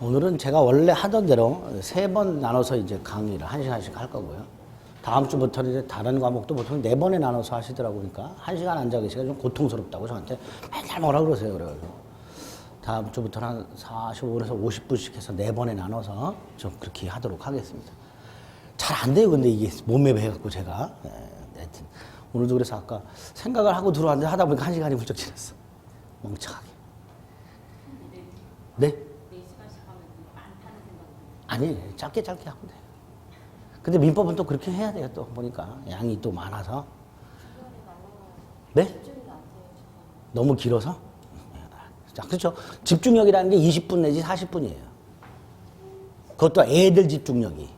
오늘은 제가 원래 하던 대로 3번 나눠서 이제 강의를 1시간씩 할 거고요. 다음 주부터는 이제 다른 과목도 보통 4번에 나눠서 하시더라고. 그러니까 1시간 앉아 계시기가 좀 고통스럽다고 저한테 맨날 뭐라 그러세요. 그래가지고 다음 주부터는 한 45분에서 50분씩 해서 4번에 나눠서 좀 그렇게 하도록 하겠습니다. 잘 안 돼요. 근데 이게 몸에 배갖고 제가. 하여튼 오늘도 그래서 아까 생각을 하고 들어왔는데 하다 보니까 1시간이 훌쩍 지났어. 멍청하게. 네? 아니, 짧게 하면 돼. 근데 민법은 또 그렇게 해야 돼요. 또 보니까 양이 또 많아서. 네? 너무 길어서? 자, 그렇죠. 집중력이라는 게 20분 내지 40분이에요. 그것도 애들 집중력이.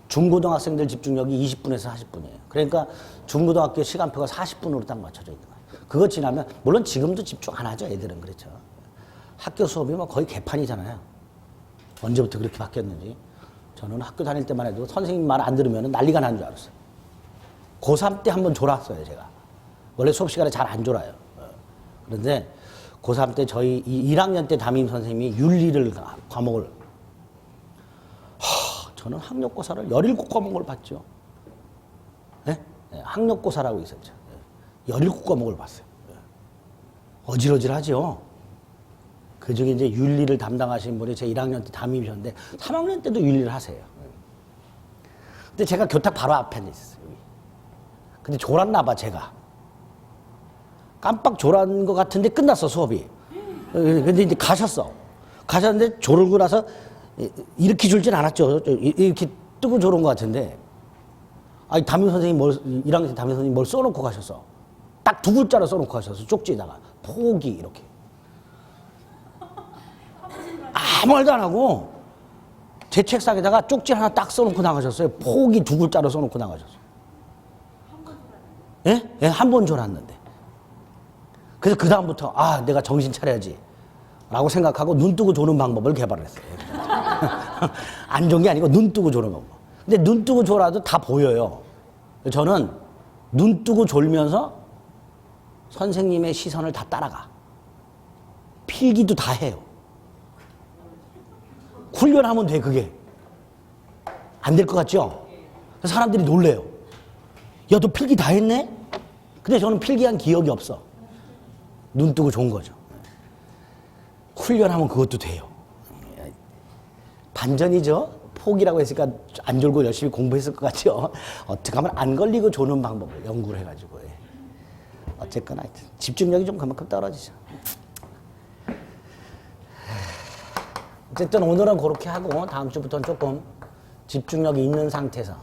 중고등학생들 집중력이 20분에서 40분이에요. 그러니까 중고등학교 시간표가 40분으로 딱 맞춰져 있는 거예요. 그거 지나면, 물론 지금도 집중 안 하죠. 애들은 그렇죠. 학교 수업이 뭐 거의 개판이잖아요. 언제부터 그렇게 바뀌었는지. 저는 학교 다닐 때만 해도 선생님 말 안 들으면 난리가 나는 줄 알았어요. 고3 때 한번 졸았어요, 제가. 원래 수업 시간에 잘 안 졸아요. 그런데 고3 때 저희 1학년 때 담임 선생님이 윤리를 과목을, 저는 학력고사를 17과목을 봤죠. 네? 네, 학력고사라고 있었죠. 17과목을 봤어요. 어질어질하죠. 그 중에 이제 윤리를 담당하신 분이 제 1학년 때 담임이셨는데 3학년 때도 윤리를 하세요. 근데 제가 교탁 바로 앞에 있었어요. 여기. 근데 졸았나 봐, 제가. 깜빡 졸았는 것 같은데 끝났어, 수업이. 근데 이제 가셨어. 가셨는데 졸고 나서 이렇게 졸진 않았죠. 이렇게 뜨고 졸은 것 같은데. 아니, 담임 선생님 1학년 때 담임 선생님 뭘 써놓고 가셨어. 딱 2글자로 써놓고 가셨어. 쪽지에다가. 포기, 이렇게. 아무 말도 안 하고 제 책상에다가 쪽지 하나 딱 써놓고 나가셨어요. 포기 2글자로 써놓고 나가셨어요. 예? 예, 한 번 졸았는데. 그래서 그 다음부터 내가 정신 차려야지 라고 생각하고 눈 뜨고 조는 방법을 개발했어요. 안 좋은 게 아니고 눈 뜨고 조는 방법. 근데 눈 뜨고 졸아도 다 보여요. 저는 눈 뜨고 졸면서 선생님의 시선을 다 따라가. 필기도 다 해요. 훈련하면 돼, 그게. 안 될 것 같죠? 사람들이 놀래요. 야, 너 필기 다 했네? 근데 저는 필기한 기억이 없어. 눈 뜨고 좋은 거죠. 훈련하면 그것도 돼요. 반전이죠? 포기라고 했으니까 안 졸고 열심히 공부했을 것 같죠? 어떻게 하면 안 걸리고 조는 방법을 연구를 해가지고. 어쨌거나 하여튼 집중력이 좀 그만큼 떨어지죠. 어쨌든 오늘은 그렇게 하고 다음 주부터는 조금 집중력이 있는 상태에서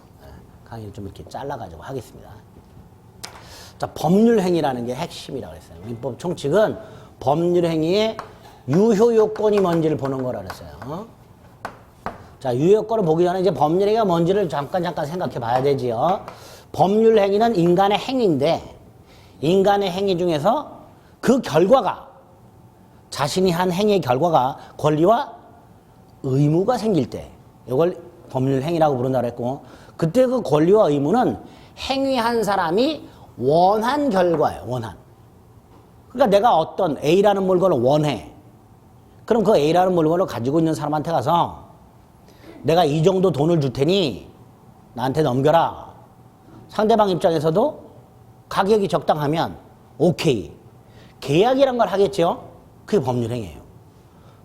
강의를 좀 이렇게 잘라가지고 하겠습니다. 자, 법률행위라는 게 핵심이라고 했어요. 민법 총칙은 법률행위의 유효 요건이 뭔지를 보는 거라 그랬어요. 자, 유효 요건을 보기 전에 이제 법률행위가 뭔지를 잠깐 생각해 봐야 되지요. 법률행위는 인간의 행위인데 인간의 행위 중에서 그 결과가 자신이 한 행위의 결과가 권리와 의무가 생길 때 이걸 법률행위라고 부른다고 했고 그때 그 권리와 의무는 행위한 사람이 원한 결과예요. 원한. 그러니까 내가 어떤 A라는 물건을 원해. 그럼 그 A라는 물건을 가지고 있는 사람한테 가서 내가 이 정도 돈을 줄 테니 나한테 넘겨라. 상대방 입장에서도 가격이 적당하면 오케이. 계약이란 걸 하겠죠. 그게 법률행위예요.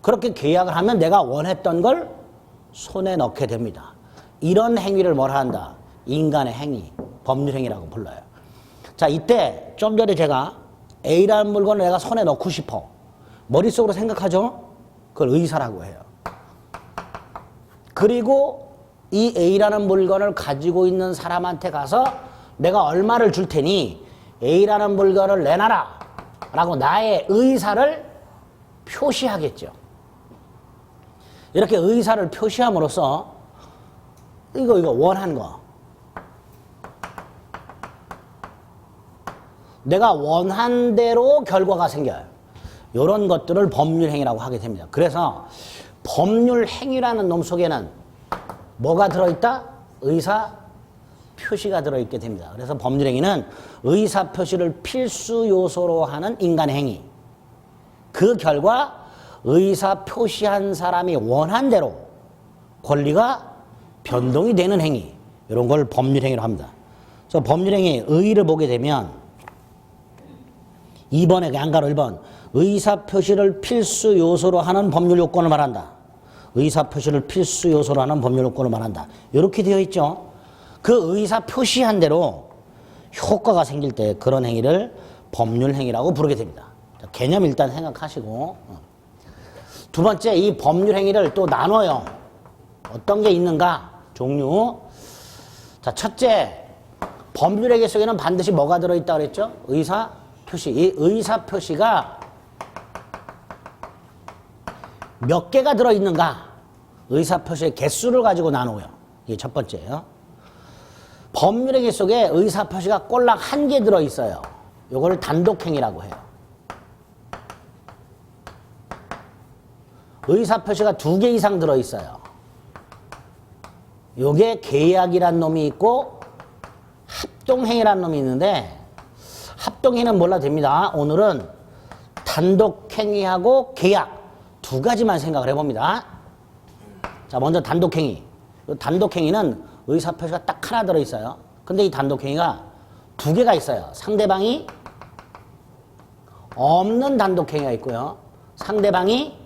그렇게 계약을 하면 내가 원했던 걸 손에 넣게 됩니다. 이런 행위를 뭐라 한다? 인간의 행위, 법률행위라고 불러요. 자, 이때 좀 전에 제가 A라는 물건을 내가 손에 넣고 싶어. 머릿속으로 생각하죠? 그걸 의사라고 해요. 그리고 이 A라는 물건을 가지고 있는 사람한테 가서 내가 얼마를 줄 테니 A라는 물건을 내놔라 라고 나의 의사를 표시하겠죠. 이렇게 의사를 표시함으로써 이거 원한 거 내가 원한 대로 결과가 생겨요. 이런 것들을 법률행위라고 하게 됩니다. 그래서 법률행위라는 놈 속에는 뭐가 들어있다? 의사 표시가 들어있게 됩니다. 그래서 법률행위는 의사 표시를 필수 요소로 하는 인간의 행위. 그 결과 의사 표시한 사람이 원한 대로 권리가 변동이 되는 행위, 이런 걸 법률행위로 합니다. 그래서 법률행위 의의를 보게 되면 2번에 양가로 1번 의사 표시를 필수 요소로 하는 법률 요건을 말한다. 의사 표시를 필수 요소로 하는 법률 요건을 말한다. 이렇게 되어 있죠. 그 의사 표시한 대로 효과가 생길 때 그런 행위를 법률 행위라고 부르게 됩니다. 개념 일단 생각하시고, 두 번째, 이 법률 행위를 또 나눠요. 어떤 게 있는가? 종류. 자, 첫째, 법률 행위 속에는 반드시 뭐가 들어있다고 그랬죠? 의사 표시. 이 의사 표시가 몇 개가 들어있는가? 의사 표시의 개수를 가지고 나누고요. 이게 첫 번째예요. 법률 행위 속에 의사 표시가 꼴랑 1개 들어있어요. 요걸 단독행위라고 해요. 의사 표시가 2개 이상 들어있어요. 요게 계약이란 놈이 있고 합동행위란 놈이 있는데, 합동행위는 몰라도 됩니다. 오늘은 단독행위하고 계약 두 가지만 생각을 해봅니다. 자, 먼저 단독행위. 단독행위는 의사표시가 딱 하나 들어있어요. 근데 이 단독행위가 2개가 있어요. 상대방이 없는 단독행위가 있고요. 상대방이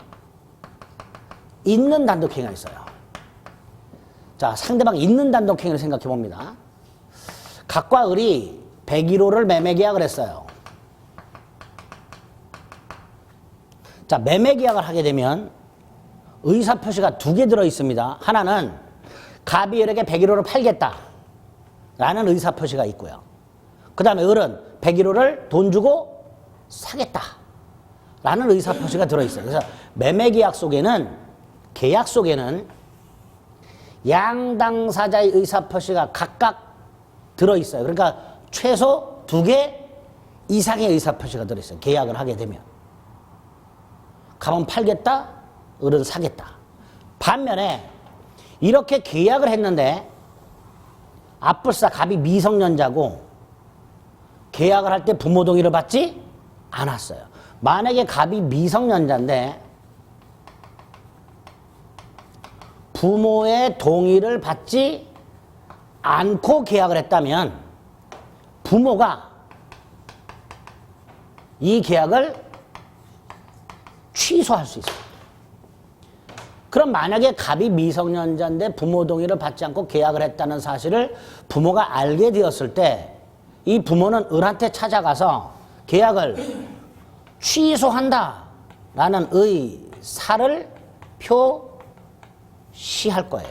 있는 단독행위가 있어요. 자, 상대방이 있는 단독행위를 생각해 봅니다. 각과 을이 101호를 매매 계약을 했어요. 자, 매매 계약을 하게 되면 의사표시가 2개 들어있습니다. 하나는 갑이 을에게 101호를 팔겠다 라는 의사표시가 있고요. 그 다음에 을은 101호를 돈 주고 사겠다 라는 의사표시가 들어있어요. 그래서 매매 계약 속에는, 계약 속에는 양당사자의 의사표시가 각각 들어있어요. 그러니까 최소 2개 이상의 의사표시가 들어있어요. 계약을 하게 되면. 갑은 팔겠다, 을은 사겠다. 반면에 이렇게 계약을 했는데 앞불사 갑이 미성년자고 계약을 할 때 부모 동의를 받지 않았어요. 만약에 갑이 미성년자인데 부모의 동의를 받지 않고 계약을 했다면 부모가 이 계약을 취소할 수 있어요. 그럼 만약에 갑이 미성년자인데 부모 동의를 받지 않고 계약을 했다는 사실을 부모가 알게 되었을 때 이 부모는 을한테 찾아가서 계약을 취소한다 라는 의사를 표시할 거예요.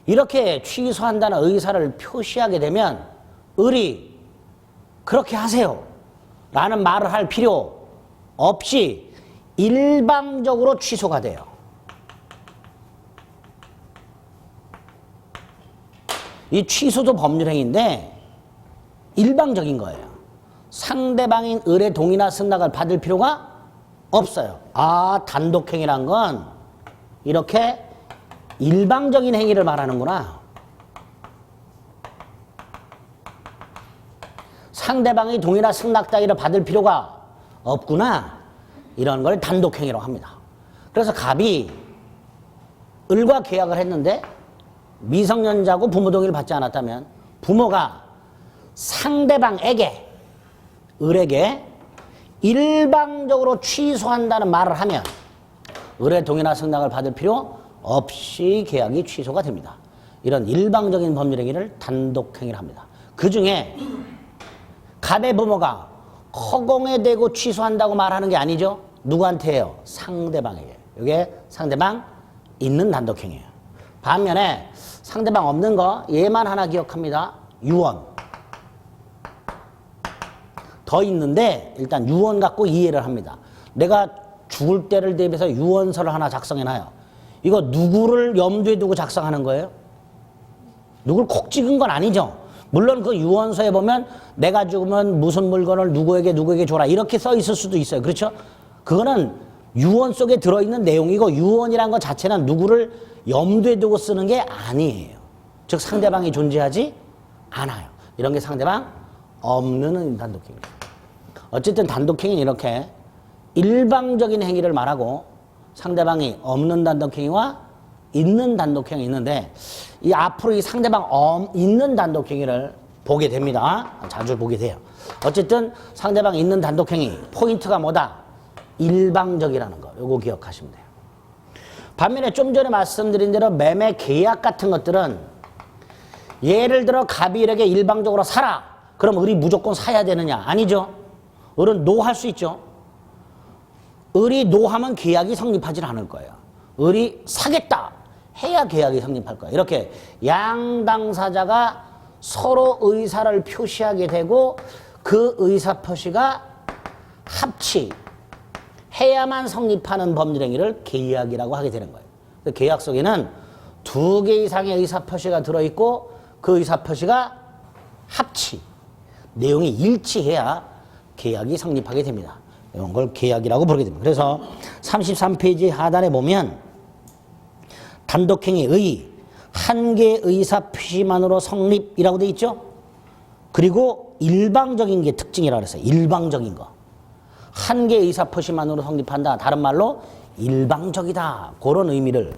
이렇게 취소한다는 의사를 표시하게 되면 을이 그렇게 하세요 라는 말을 할 필요 없이 일방적으로 취소가 돼요. 이 취소도 법률행위인데 일방적인 거예요. 상대방인 을의 동의나 승낙을 받을 필요가 없어요. 아, 단독행위란 건 이렇게 일방적인 행위를 말하는구나. 상대방의 동의나 승낙 따위를 받을 필요가 없구나. 이런 걸 단독행위라고 합니다. 그래서 갑이 을과 계약을 했는데 미성년자고 부모 동의를 받지 않았다면 부모가 상대방에게, 을에게 일방적으로 취소한다는 말을 하면 을의 동의나 승낙을 받을 필요 없이 계약이 취소가 됩니다. 이런 일방적인 법률행위를 단독행위를 합니다. 그 중에 갑의 부모가 허공에 대고 취소한다고 말하는 게 아니죠. 누구한테 해요? 상대방에게. 이게 상대방 있는 단독행위예요. 반면에 상대방 없는 거 얘만 하나 기억합니다. 유언. 더 있는데 일단 유언 갖고 이해를 합니다. 내가 죽을 때를 대비해서 유언서를 하나 작성해놔요. 이거 누구를 염두에 두고 작성하는 거예요? 누구를 콕 찍은 건 아니죠. 물론 그 유언서에 보면 내가 죽으면 무슨 물건을 누구에게 줘라 이렇게 써 있을 수도 있어요. 그렇죠? 그거는 유언 속에 들어있는 내용이고 유언이란 것 자체는 누구를 염두에 두고 쓰는 게 아니에요. 즉 상대방이 존재하지 않아요. 이런 게 상대방 없는 단독행위. 어쨌든 단독행위는 이렇게 일방적인 행위를 말하고 상대방이 없는 단독행위와 있는 단독행위 있는데 이 앞으로 이 상대방 있는 단독행위를 보게 됩니다. 자주 보게 돼요. 어쨌든 상대방 있는 단독행위 포인트가 뭐다? 일방적이라는 거. 요거 기억하시면 돼요. 반면에 좀 전에 말씀드린 대로 매매 계약 같은 것들은 예를 들어 갑이 을에게 일방적으로 사라. 그럼 을이 무조건 사야 되느냐? 아니죠. 을은 노 할 수 있죠. 을이 노하면 계약이 성립하지 않을 거예요. 을이 사겠다 해야 계약이 성립할 거예요. 이렇게 양 당사자가 서로 의사를 표시하게 되고 그 의사 표시가 합치해야만 성립하는 법률행위를 계약이라고 하게 되는 거예요. 계약 속에는 2개 이상의 의사 표시가 들어있고 그 의사 표시가 내용이 일치해야 계약이 성립하게 됩니다. 이런 걸 계약이라고 부르게 됩니다. 그래서 33페이지 하단에 보면 단독행위의 한 개의 의사 표시만으로 성립이라고 되어 있죠. 그리고 일방적인 게 특징이라고 그랬어요. 일방적인 거. 한 개의 의사 표시만으로 성립한다. 다른 말로 일방적이다. 그런 의미를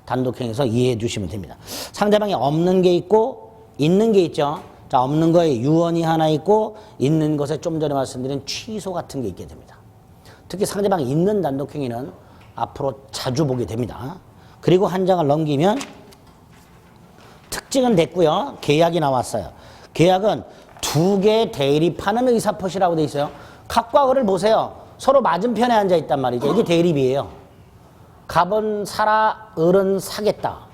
단독행위에서 이해해 주시면 됩니다. 상대방이 없는 게 있고 있는 게 있죠. 자, 없는 거에 유언이 하나 있고 있는 것에 좀 전에 말씀드린 취소 같은 게 있게 됩니다. 특히 상대방이 있는 단독행위는 앞으로 자주 보게 됩니다. 그리고 한 장을 넘기면 특징은 됐고요. 계약이 나왔어요. 계약은 2개 대립하는 의사표시라고 돼 있어요. 갑과 을을 보세요. 서로 맞은편에 앉아 있단 말이죠. 이게 대립이에요. 갑은 사라, 을은 사겠다.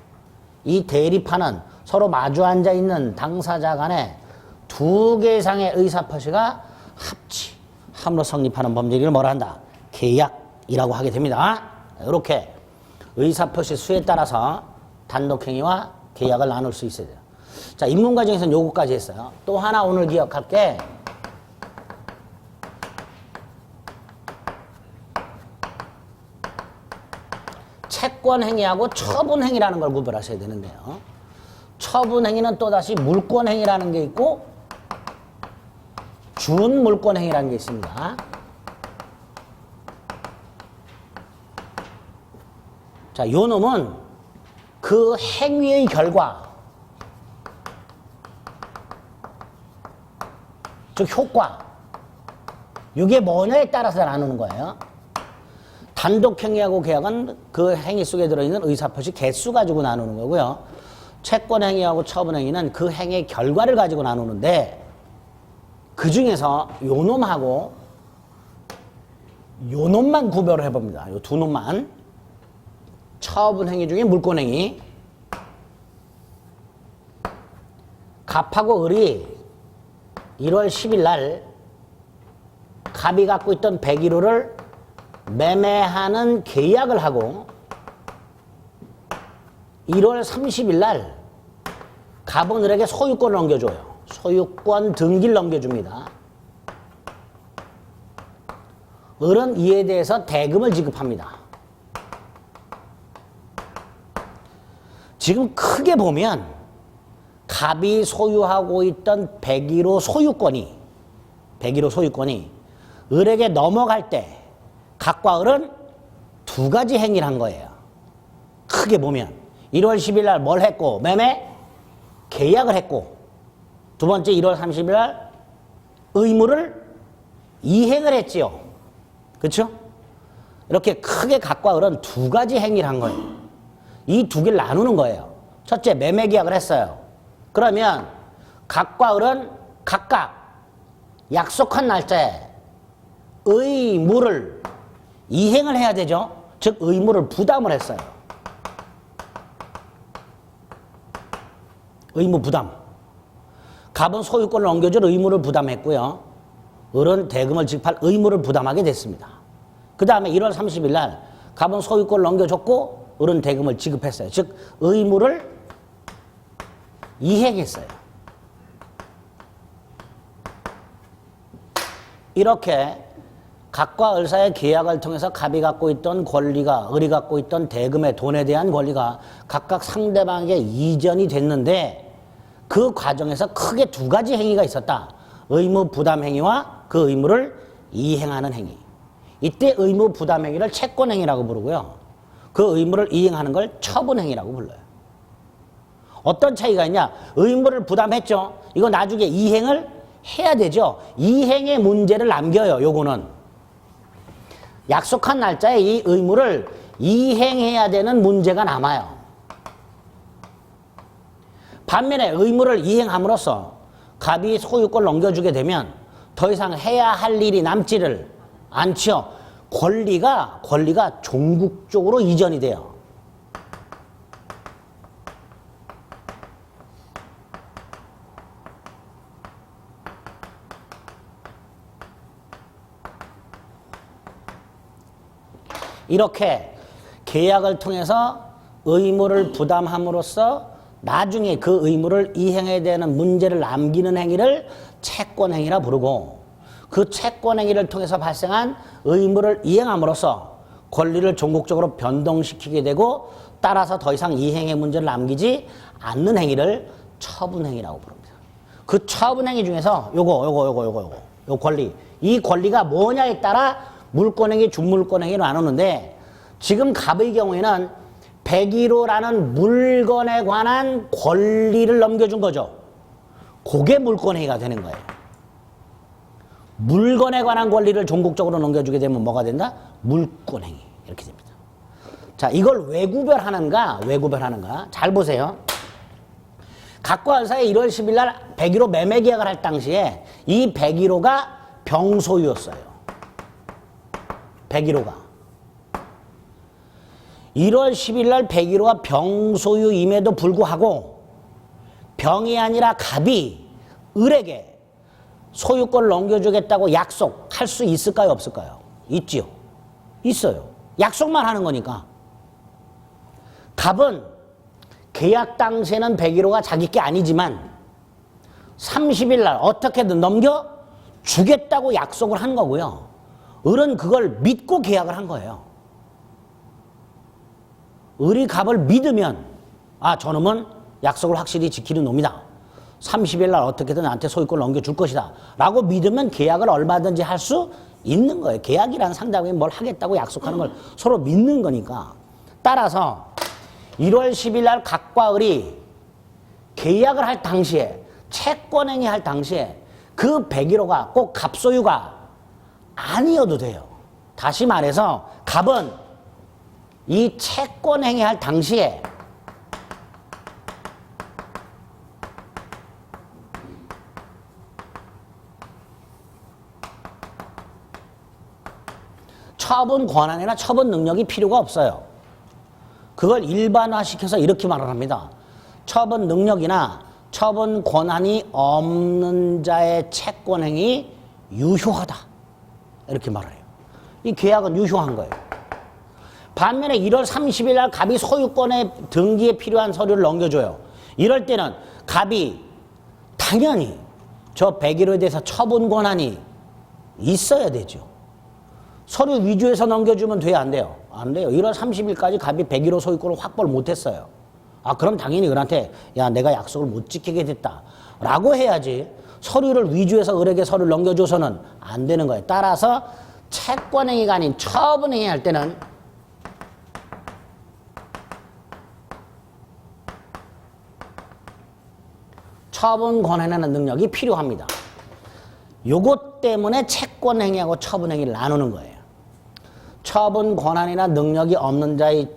이 대립하는 서로 마주 앉아 있는 당사자 간에 2개 이상의 의사표시가 함으로 성립하는 범죄를 뭐라 한다? 계약이라고 하게 됩니다. 이렇게 의사표시 수에 따라서 단독행위와 계약을 나눌 수 있어야 돼요. 자, 입문과정에서는 요거까지 했어요. 또 하나 오늘 기억할 게 채권행위하고 처분행위라는 걸 구별하셔야 되는데요. 처분행위는 또다시 물권행위라는 게 있고 준물권행위라는 게 있습니다. 자, 요 놈은 그 행위의 결과, 즉 효과, 이게 뭐냐에 따라서 나누는 거예요. 단독행위하고 계약은 그 행위 속에 들어있는 의사표시 개수 가지고 나누는 거고요. 채권행위하고 처분행위는 그 행위의 결과를 가지고 나누는데 그 중에서 요 놈하고 요 놈만 구별을 해봅니다. 요 두 놈만. 처분행위 중에 물권행위. 갑하고 을이 1월 10일 날 갑이 갖고 있던 101호를 매매하는 계약을 하고 1월 30일 날 갑은 을에게 소유권을 넘겨줘요. 소유권 등기를 넘겨줍니다. 을은 이에 대해서 대금을 지급합니다. 지금 크게 보면 갑이 소유하고 있던 101호 소유권이 을에게 넘어갈 때 갑과 을은 2가지 행위를 한 거예요. 크게 보면 1월 10일 날 뭘 했고 매매 계약을 했고 두 번째 1월 30일 날 의무를 이행을 했지요. 그렇죠? 이렇게 크게 갑과 을은 2가지 행위를 한 거예요. 이 2개를 나누는 거예요. 첫째 매매 계약을 했어요. 그러면 갑과 을은 각각 약속한 날짜에 의무를 이행을 해야 되죠. 즉 의무를 부담을 했어요. 의무 부담. 갑은 소유권을 넘겨줄 의무를 부담했고요. 을은 대금을 지급할 의무를 부담하게 됐습니다. 그 다음에 1월 30일 날 갑은 소유권을 넘겨줬고 을은 대금을 지급했어요. 즉 의무를 이행했어요. 이렇게 갑과 을 사이의 계약을 통해서 갑이 갖고 있던 권리가 을이 갖고 있던 대금의 돈에 대한 권리가 각각 상대방에게 이전이 됐는데 그 과정에서 크게 2가지 행위가 있었다. 의무 부담 행위와 그 의무를 이행하는 행위. 이때 의무 부담 행위를 채권 행위라고 부르고요. 그 의무를 이행하는 걸 처분 행위라고 불러요. 어떤 차이가 있냐? 의무를 부담했죠. 이거 나중에 이행을 해야 되죠. 이행의 문제를 남겨요. 요거는 약속한 날짜에 이 의무를 이행해야 되는 문제가 남아요. 반면에 의무를 이행함으로써 갑이 소유권 넘겨주게 되면 더 이상 해야 할 일이 남지를 않죠. 권리가 종국적으로 이전이 돼요. 이렇게 계약을 통해서 의무를 부담함으로써 나중에 그 의무를 이행해야 되는 문제를 남기는 행위를 채권행위라 부르고, 그 채권행위를 통해서 발생한 의무를 이행함으로써 권리를 종국적으로 변동시키게 되고 따라서 더 이상 이행의 문제를 남기지 않는 행위를 처분행위라고 부릅니다. 그 처분행위 중에서 요 권리, 이 권리가 뭐냐에 따라 물권행위, 준물권행위로 나누는데, 지금 갑의 경우에는 101호라는 물건에 관한 권리를 넘겨준 거죠. 그게 물권행위가 되는 거예요. 물건에 관한 권리를 종국적으로 넘겨주게 되면 뭐가 된다? 물권행위. 이렇게 됩니다. 자, 이걸 왜 구별하는가? 잘 보세요. 갑과 을 사이에 1월 10일 날 101호 매매 계약을 할 당시에 이 101호가 병소유였어요. 101호가 1월 10일 날 101호가 병소유임에도 불구하고 병이 아니라 갑이 을에게 소유권을 넘겨주겠다고 약속할 수 있을까요? 없을까요? 있지요. 있어요. 약속만 하는 거니까. 갑은 계약 당시에는 101호가 자기 게 아니지만 30일 날 어떻게든 넘겨주겠다고 약속을 한 거고요. 을은 그걸 믿고 계약을 한 거예요. 을이 갑을 믿으면, 아, 저놈은 약속을 확실히 지키는 놈이다. 30일 날 어떻게든 나한테 소유권을 넘겨줄 것이다. 라고 믿으면 계약을 얼마든지 할 수 있는 거예요. 계약이라는 상대방이 뭘 하겠다고 약속하는 걸 서로 믿는 거니까. 따라서 1월 10일 날 갑과 을이 계약을 할 당시에, 채권행위 할 당시에 그 101호가 꼭 갑소유가 아니어도 돼요. 다시 말해서 갑은 이 채권행위 할 당시에 처분 권한이나 처분 능력이 필요가 없어요. 그걸 일반화시켜서 이렇게 말을 합니다. 처분 능력이나 처분 권한이 없는 자의 채권행위 유효하다. 이렇게 말을 해요. 이 계약은 유효한 거예요. 반면에 1월 30일 날 갑이 소유권의 등기에 필요한 서류를 넘겨줘요. 이럴 때는 갑이 당연히 저 101호에 대해서 처분 권한이 있어야 되죠. 서류 위조해서 넘겨주면 돼요, 안 돼요? 안 돼요. 1월 30일까지 갑이 101호 소유권을 확보를 못했어요. 아, 그럼 당연히 을한테 야, 내가 약속을 못 지키게 됐다 라고 해야지, 서류를 위조해서 을에게 서류를 넘겨줘서는 안 되는 거예요. 따라서 채권행위가 아닌 처분행위 할 때는 처분 권한이라는 능력이 필요합니다. 요것 때문에 채권행위하고 처분행위를 나누는 거예요. 처분 권한이나 능력이 없는 자의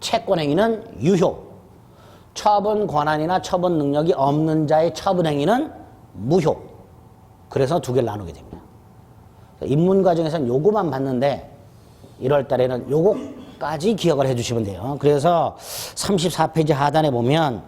채권행위는 유효, 처분 권한이나 처분 능력이 없는 자의 처분행위는 무효. 그래서 두 개를 나누게 됩니다. 입문 과정에서는 요거만 봤는데 1월 달에는 요거까지 기억을 해주시면 돼요. 그래서 34페이지 하단에 보면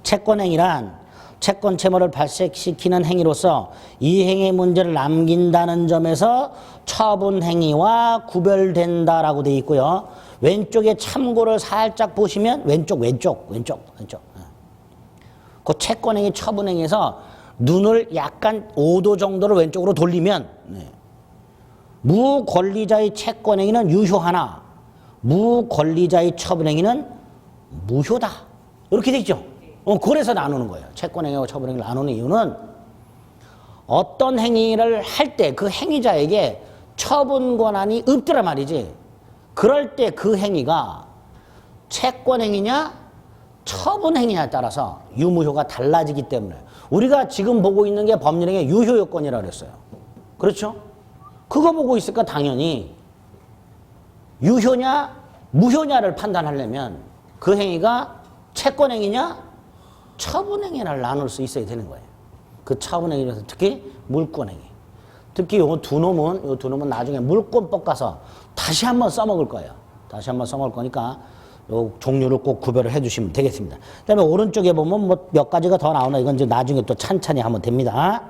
채권행위란 채권 채무를 발생시키는 행위로서 이 행위의 문제를 남긴다는 점에서 처분행위와 구별된다라고 되어 있고요. 왼쪽에 참고를 살짝 보시면 왼쪽. 그 채권행위, 처분행위에서 눈을 약간 5도 정도로 왼쪽으로 돌리면 무권리자의 채권행위는 유효하나 무권리자의 처분행위는 무효다. 이렇게 돼 있죠. 그래서 나누는 거예요. 채권행위와 처분행위를 나누는 이유는 어떤 행위를 할 때 그 행위자에게 처분 권한이 없더란 말이지. 그럴 때 그 행위가 채권 행위냐 처분 행위냐에 따라서 유무효가 달라지기 때문에 우리가 지금 보고 있는 게 법률행위의 유효 요건이라고 그랬어요. 그렇죠? 그거 보고 있으니까 당연히 유효냐 무효냐를 판단하려면 그 행위가 채권 행위냐 처분 행위를 나눌 수 있어야 되는 거예요. 그 처분 행위에서 특히 물권 행위. 특히 요 두 놈은 나중에 물권법 가서 다시 한번 써먹을 거예요. 다시 한번 써먹을 거니까 요 종류를 꼭 구별을 해 주시면 되겠습니다. 그 다음에 오른쪽에 보면 뭐 몇 가지가 더 나오나 이건 이제 나중에 또 찬찬히 하면 됩니다.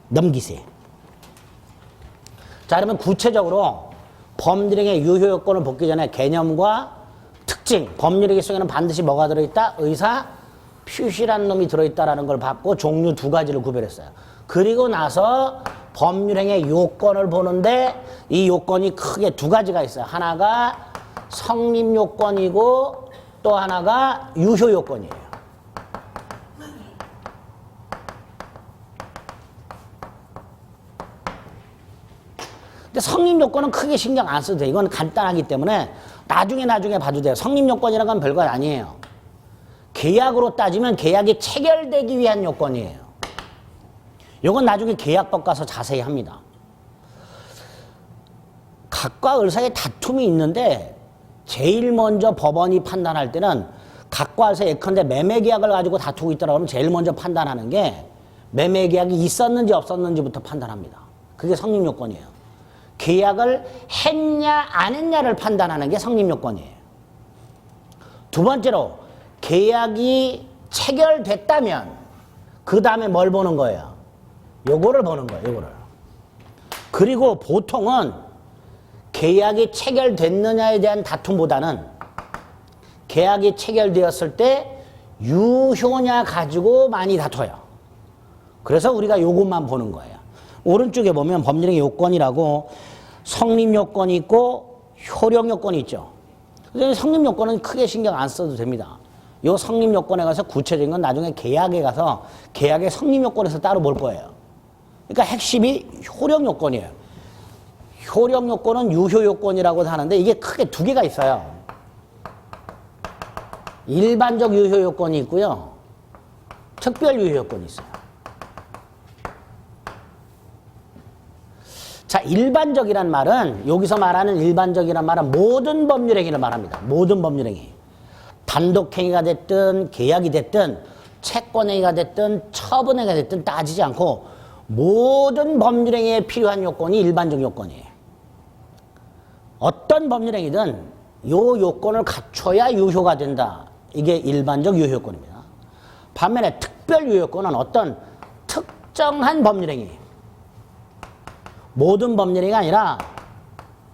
넘기세요. 자, 그러면 구체적으로 법률행위의 유효 요건을 보기 전에 개념과 특징, 법률행위 속에는 반드시 뭐가 들어있다? 의사 표시라는 놈이 들어있다라는 걸 받고 종류 두 가지를 구별했어요. 그리고 나서 법률행위의 요건을 보는데 이 요건이 크게 두 가지가 있어요. 하나가 성립 요건이고 또 하나가 유효 요건이에요. 근데 성립 요건은 크게 신경 안 써도 돼요. 이건 간단하기 때문에 나중에 봐도 돼요. 성립 요건이라는 건 별거 아니에요. 계약으로 따지면 계약이 체결되기 위한 요건이에요. 이건 나중에 계약법 가서 자세히 합니다. 각과 을사의 다툼이 있는데 제일 먼저 법원이 판단할 때는 각과 을사 예컨대 매매계약을 가지고 다투고 있더라 그러면 제일 먼저 판단하는 게 매매계약이 있었는지 없었는지부터 판단합니다. 그게 성립요건이에요. 계약을 했냐 안 했냐를 판단하는 게 성립요건이에요. 두 번째로 계약이 체결됐다면 그 다음에 뭘 보는 거예요? 요거를 보는 거예요. 요거를. 그리고 보통은 계약이 체결됐느냐에 대한 다툼보다는 계약이 체결되었을 때 유효냐 가지고 많이 다퉈요. 그래서 우리가 요것만 보는 거예요. 오른쪽에 보면 법률행위 요건이라고 성립 요건이 있고 효력 요건이 있죠. 성립 요건은 크게 신경 안 써도 됩니다. 요 성립 요건에 가서 구체적인 건 나중에 계약에 가서 계약의 성립 요건에서 따로 볼 거예요. 그러니까 핵심이 효력 요건이에요. 효력 요건은 유효 요건이라고 하는데 이게 크게 두 개가 있어요. 일반적 유효 요건이 있고요. 특별 유효 요건이 있어요. 자, 일반적이란 말은 여기서 말하는 일반적이란 말은 모든 법률행위를 말합니다. 모든 법률행위. 단독행위가 됐든 계약이 됐든 채권행위가 됐든 처분행위가 됐든 따지지 않고 모든 법률행위에 필요한 요건이 일반적 요건이에요. 어떤 법률행위든 요 요건을 갖춰야 유효가 된다. 이게 일반적 유효 요건입니다. 반면에 특별 유효 요건은 어떤 특정한 법률행위, 모든 법률행위가 아니라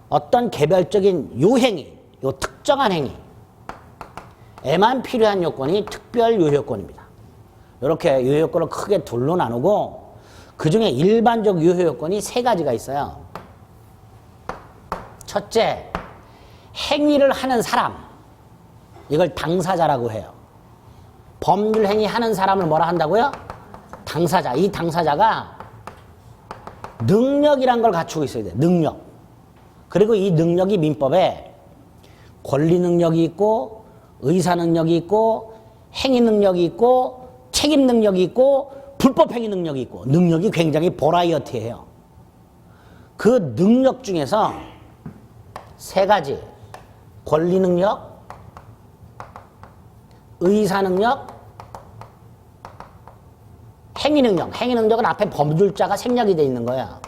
어떤 개별적인 요 행위, 요 특정한 행위에만 필요한 요건이 특별 유효 요건입니다. 이렇게 유효 요건을 크게 둘로 나누고 그 중에 일반적 유효 요건이 세 가지가 있어요. 첫째, 행위를 하는 사람. 이걸 당사자라고 해요. 법률 행위 하는 사람을 뭐라 한다고요? 당사자. 이 당사자가 능력이란 걸 갖추고 있어야 돼요. 능력. 그리고 이 능력이 민법에 권리 능력이 있고 의사 능력이 있고 행위 능력이 있고 책임 능력이 있고 불법 행위 능력이 있고 능력이 굉장히 버라이어티해요. 그 능력 중에서 세 가지, 권리 능력, 의사 능력, 행위 능력. 행위 능력은 앞에 법률자가 생략이 돼 있는 거야.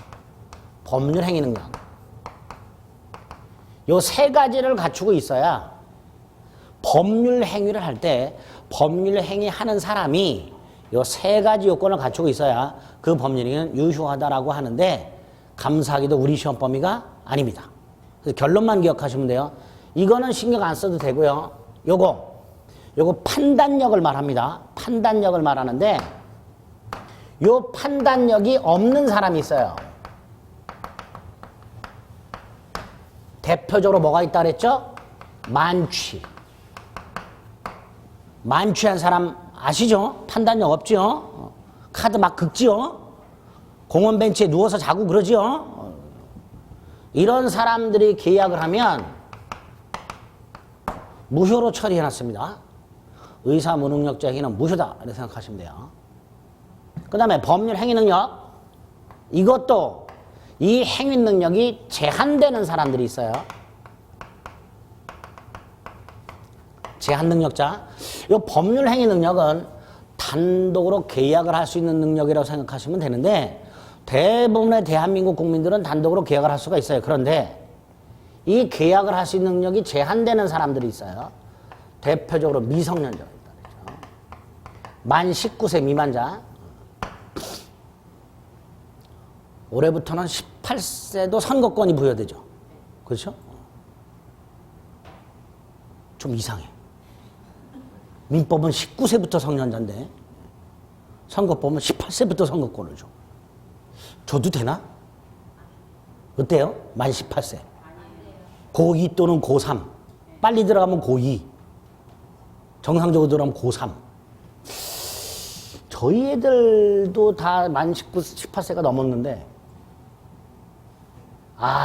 법률 행위 능력. 요 세 가지를 갖추고 있어야 법률 행위를 할 때 법률 행위 하는 사람이 요 세 가지 요건을 갖추고 있어야 그 법률행위는 유효하다라고 하는데 감사하게도 우리 시험 범위가 아닙니다. 그래서 결론만 기억하시면 돼요. 이거는 신경 안 써도 되고요. 요거 판단력을 말합니다. 판단력을 말하는데 요 판단력이 없는 사람이 있어요. 대표적으로 뭐가 있다 그랬죠? 만취한 사람 아시죠? 판단력 없죠? 카드 막 긁지요? 공원 벤치에 누워서 자고 그러지요? 이런 사람들이 계약을 하면 무효로 처리해놨습니다. 의사 무능력자 행위는 무효다 이렇게 생각하시면 돼요. 그 다음에 법률 행위 능력, 이것도 이 행위 능력이 제한되는 사람들이 있어요. 제한 능력자. 이 법률 행위 능력은 단독으로 계약을 할 수 있는 능력이라고 생각하시면 되는데, 대부분의 대한민국 국민들은 단독으로 계약을 할 수가 있어요. 그런데 이 계약을 할 수 있는 능력이 제한되는 사람들이 있어요. 대표적으로 미성년자가 있다. 그렇죠? 만 19세 미만자. 올해부터는 18세도 선거권이 부여되죠. 그렇죠? 좀 이상해. 민법은 19세부터 성년자인데 선거법은 18세부터 선거권을 줘. 줘도 되나? 어때요? 만 18세. 고2 또는 고3. 빨리 들어가면 고2. 정상적으로 들어가면 고3. 저희 애들도 다 만 18세가 넘었는데,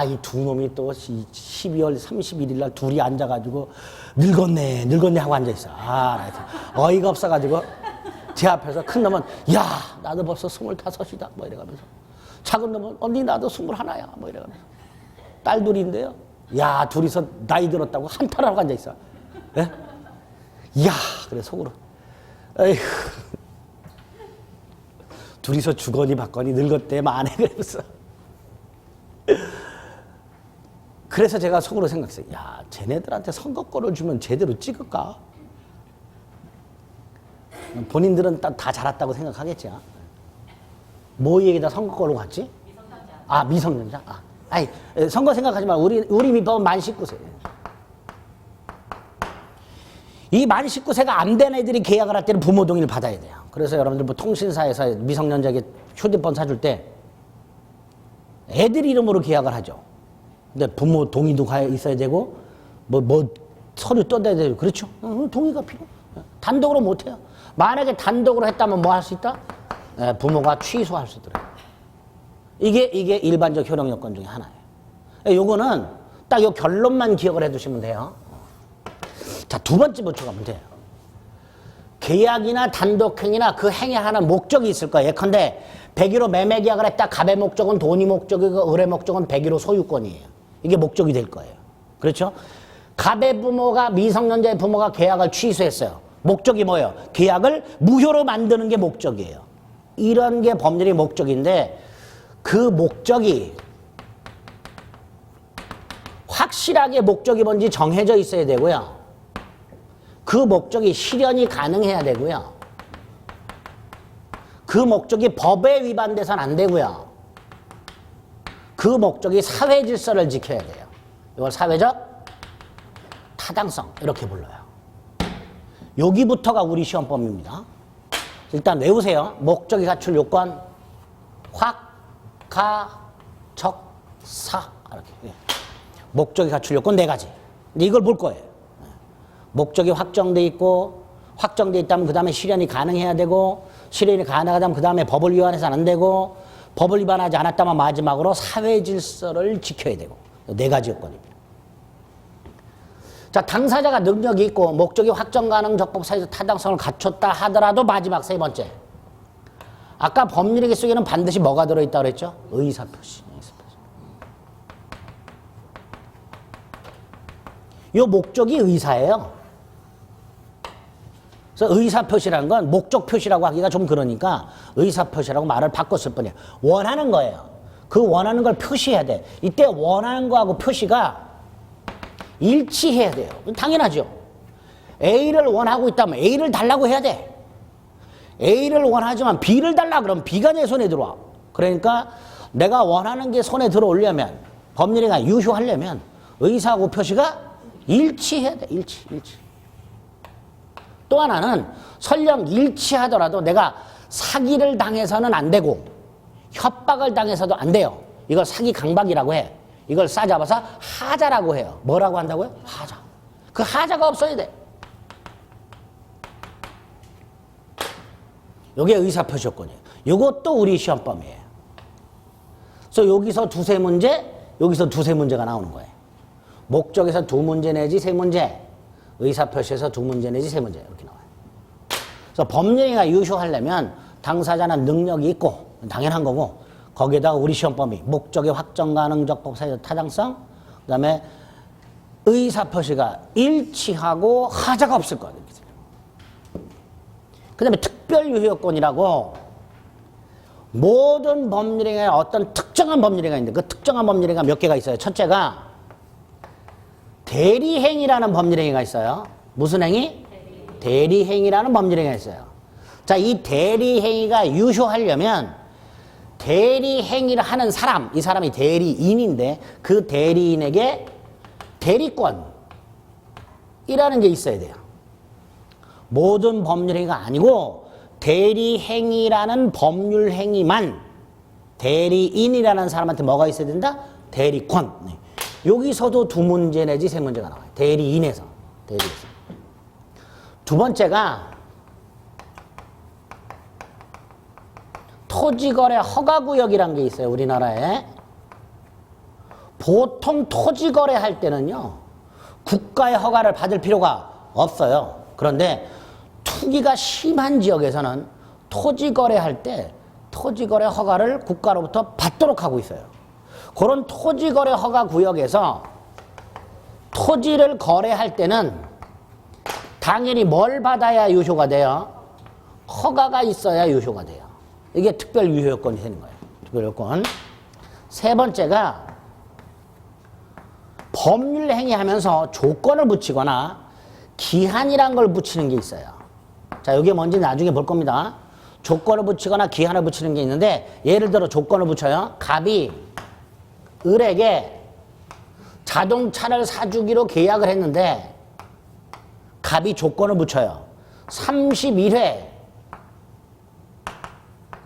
이 두 놈이 또 12월 31일 날 둘이 앉아가지고 늙었네 하고 앉아있어. 어이가 없어가지고 제 앞에서 큰 놈은 야 나도 벌써 25이다 뭐 이래가면서, 작은 놈은 언니 나도 21야 뭐 이래가면서, 딸 둘인데요, 야 둘이서 나이 들었다고 한탄하고 앉아있어. 예? 야 그래 속으로 에휴 둘이서 주거니 받거니 늙었대 만에 그래서. 그래서 제가 속으로 생각했어요. 야, 쟤네들한테 선거권을 주면 제대로 찍을까? 본인들은 다 잘했다고 생각하겠지. 뭐 얘기다 선거권으로 갔지? 미성년자. 미성년자. 선거 생각하지 마. 우리 민법은 만 19세. 이 만 19세가 안 된 애들이 계약을 할 때는 부모 동의를 받아야 돼요. 그래서 여러분들 뭐 통신사에서 미성년자에게 휴대폰 사줄 때 애들 이름으로 계약을 하죠. 근데 부모 동의도 있어야 되고, 서류 떠내야 되고, 그렇죠? 동의가 필요. 단독으로 못 해요. 만약에 단독으로 했다면 뭐 할 수 있다? 부모가 취소할 수 있더라고요. 이게 일반적 효력 요건 중에 하나예요. 요거는 딱 요 결론만 기억을 해 두시면 돼요. 자, 두 번째 부터 가면 돼요. 계약이나 단독행위나 그 행위하는 목적이 있을 거예요. 예컨대 100일로 매매 계약을 했다. 갑의 목적은 돈이 목적이고 을의 목적은 100일로 소유권이에요. 이게 목적이 될 거예요. 그렇죠? 갑의 부모가, 미성년자의 부모가 계약을 취소했어요. 목적이 뭐예요? 계약을 무효로 만드는 게 목적이에요. 이런 게 법률의 목적인데, 그 목적이 확실하게 목적이 뭔지 정해져 있어야 되고요. 그 목적이 실현이 가능해야 되고요. 그 목적이 법에 위반돼서는 안 되고요. 그 목적이 사회 질서를 지켜야 돼요. 이걸 사회적 타당성 이렇게 불러요. 여기부터가 우리 시험법입니다. 일단 외우세요. 목적이 갖출 요건 확, 가, 적, 사 이렇게. 목적이 갖출 요건 4가지. 근데 이걸 볼 거예요. 목적이 확정돼 있고, 확정돼 있다면 그 다음에 실현이 가능해야 되고, 실현이 가능하다면 그 다음에 법을 위반해서는 안 되고, 법을 위반하지 않았다면 마지막으로 사회 질서를 지켜야 되고. 4가지 요건입니다. 자, 당사자가 능력이 있고 목적이 확정 가능 적법 사회적 타당성을 갖췄다 하더라도 마지막 3번째. 아까 법률행위 속에는 반드시 뭐가 들어있다고 그랬죠? 의사표시. 이 목적이 의사예요. 그래서 의사표시라는 건 목적 표시라고 하기가 좀 그러니까 의사표시라고 말을 바꿨을 뿐이에요. 원하는 거예요. 그 원하는 걸 표시해야 돼. 이때 원하는 거하고 표시가 일치해야 돼요. 당연하죠. A를 원하고 있다면 A를 달라고 해야 돼. A를 원하지만 B를 달라 그러면 B가 내 손에 들어와. 그러니까 내가 원하는 게 손에 들어오려면, 법률행위가 유효하려면 의사하고 표시가 일치해야 돼. 일치. 또 하나는 설령 일치하더라도 내가 사기를 당해서는 안 되고 협박을 당해서도 안 돼요. 이걸 사기 강박이라고 해. 이걸 싸잡아서 하자라고 해요. 뭐라고 한다고요? 하자. 그 하자가 없어야 돼. 이게 의사표시 요건이에요. 이것도 우리 시험범위에요. 그래서 여기서 두세 문제 여기서 두세 문제가 나오는 거예요. 목적에서 두 문제 내지 세 문제, 의사표시에서 두 문제 내지 세 문제 이렇게 나와요. 그래서 법률행위가 유효하려면 당사자는 능력이 있고 당연한 거고 거기에다가 우리 시험 범위 목적의 확정 가능적 법사적 타당성 그다음에 의사표시가 일치하고 하자가 없을 거야. 그다음에 특별유효권이라고 모든 법률행위에 어떤 특정한 법률행위가 있는데 그 특정한 법률행위가 몇 개가 있어요. 첫째가 대리행위라는 법률행위가 있어요. 무슨 행위? 대리행위라는 법률행위가 있어요. 자, 이 대리행위가 유효하려면 대리행위를 하는 사람, 이 사람이 대리인인데 그 대리인에게 대리권이라는 게 있어야 돼요. 모든 법률행위가 아니고 대리행위라는 법률행위만 대리인이라는 사람한테 뭐가 있어야 된다? 대리권. 여기서도 두 문제 내지 세 문제가 나와요. 대리인에서. 두 번째가 토지거래 허가구역이라는 게 있어요. 우리나라에. 보통 토지거래 할 때는요. 국가의 허가를 받을 필요가 없어요. 그런데 투기가 심한 지역에서는 토지거래 할 때 토지거래 허가를 국가로부터 받도록 하고 있어요. 그런 토지거래 허가 구역에서 토지를 거래할 때는 당연히 뭘 받아야 유효가 돼요? 허가가 있어야 유효가 돼요. 이게 특별유효권이 되는 거예요. 특별유효권. 세 번째가 법률 행위하면서 조건을 붙이거나 기한이란 걸 붙이는 게 있어요. 자, 이게 뭔지 나중에 볼 겁니다. 조건을 붙이거나 기한을 붙이는 게 있는데 예를 들어 조건을 붙여요. 갑이 을에게 자동차를 사주기로 계약을 했는데 갑이 조건을 붙여요. 31회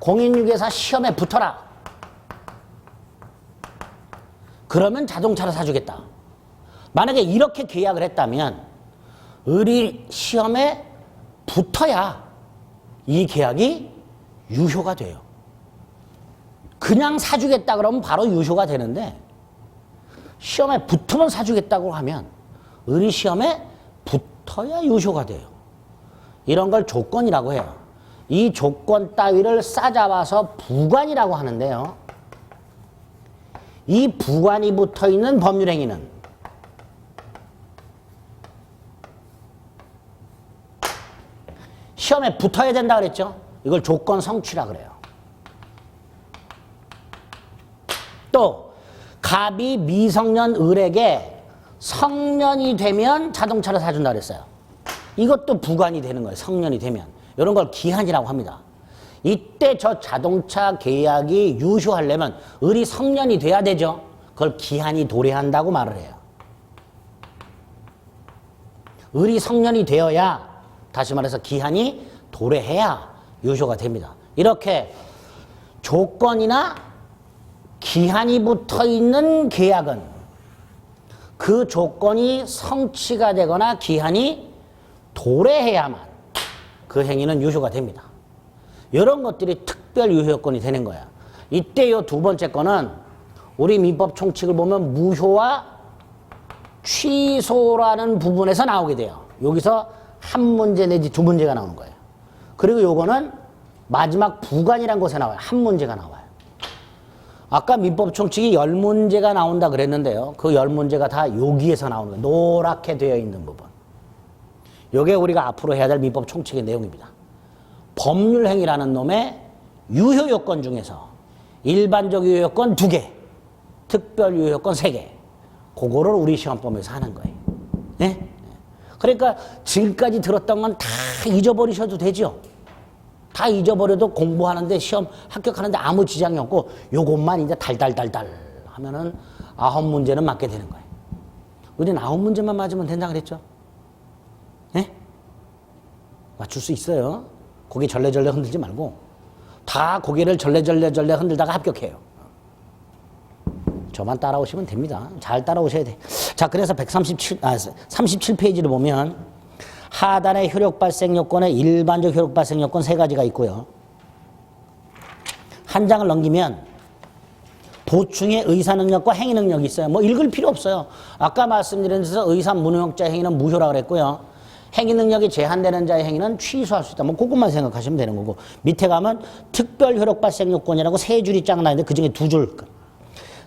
공인중개사 시험에 붙어라. 그러면 자동차를 사주겠다. 만약에 이렇게 계약을 했다면 을이 시험에 붙어야 이 계약이 유효가 돼요. 그냥 사주겠다 그러면 바로 유효가 되는데 시험에 붙으면 사주겠다고 하면 을이 시험에 붙어야 유효가 돼요. 이런 걸 조건이라고 해요. 이 조건 따위를 싸잡아서 부관이라고 하는데요. 이 부관이 붙어있는 법률행위는 시험에 붙어야 된다 그랬죠. 이걸 조건 성취라 그래요. 또 갑이 미성년 을에게 성년이 되면 자동차를 사준다 그랬어요. 이것도 부관이 되는 거예요. 성년이 되면. 이런 걸 기한이라고 합니다. 이때 저 자동차 계약이 유효하려면 을이 성년이 돼야 되죠. 그걸 기한이 도래한다고 말을 해요. 을이 성년이 되어야, 다시 말해서 기한이 도래해야 유효가 됩니다. 이렇게 조건이나 기한이 붙어있는 계약은 그 조건이 성취가 되거나 기한이 도래해야만 그 행위는 유효가 됩니다. 이런 것들이 특별 유효권이 되는 거야. 이때 요 두 번째 거는 우리 민법 총칙을 보면 무효와 취소라는 부분에서 나오게 돼요. 여기서 한 문제 내지 두 문제가 나오는 거예요. 그리고 요거는 마지막 부관이라는 곳에 나와요. 한 문제가 나와요. 아까 민법 총칙이 10문제가 나온다 그랬는데요. 그 10문제가 다 여기에서 나오는 거예요. 노랗게 되어 있는 부분. 요게 우리가 앞으로 해야 될 민법 총칙의 내용입니다. 법률행위라는 놈의 유효요건 중에서 일반적 유효요건 2개, 특별 유효요건 3개. 그거를 우리 시험범위에서 하는 거예요. 네? 그러니까 지금까지 들었던 건 다 잊어버리셔도 되죠. 다 잊어버려도 공부하는데 시험 합격하는데 아무 지장이 없고 요것만 이제 달달달달 하면은 9문제는 맞게 되는 거예요. 우리는 9문제만 맞으면 된다 그랬죠. 네? 맞출 수 있어요. 고개 절레절레 흔들지 말고 다 고개를 절레절레 흔들다가 합격해요. 저만 따라오시면 됩니다. 잘 따라오셔야 돼. 자, 그래서 37페이지를 보면 하단의 효력 발생 요건에 일반적 효력 발생 요건 3가지가 있고요. 한 장을 넘기면 보충의 의사 능력과 행위 능력이 있어요. 뭐 읽을 필요 없어요. 아까 말씀드린 데서 의사 무능력자의 행위는 무효라고 그랬고요. 행위 능력이 제한되는 자의 행위는 취소할 수 있다. 뭐 그것만 생각하시면 되는 거고. 밑에 가면 특별 효력 발생 요건이라고 세 줄이 쫙 나있는데 그중에 두 줄.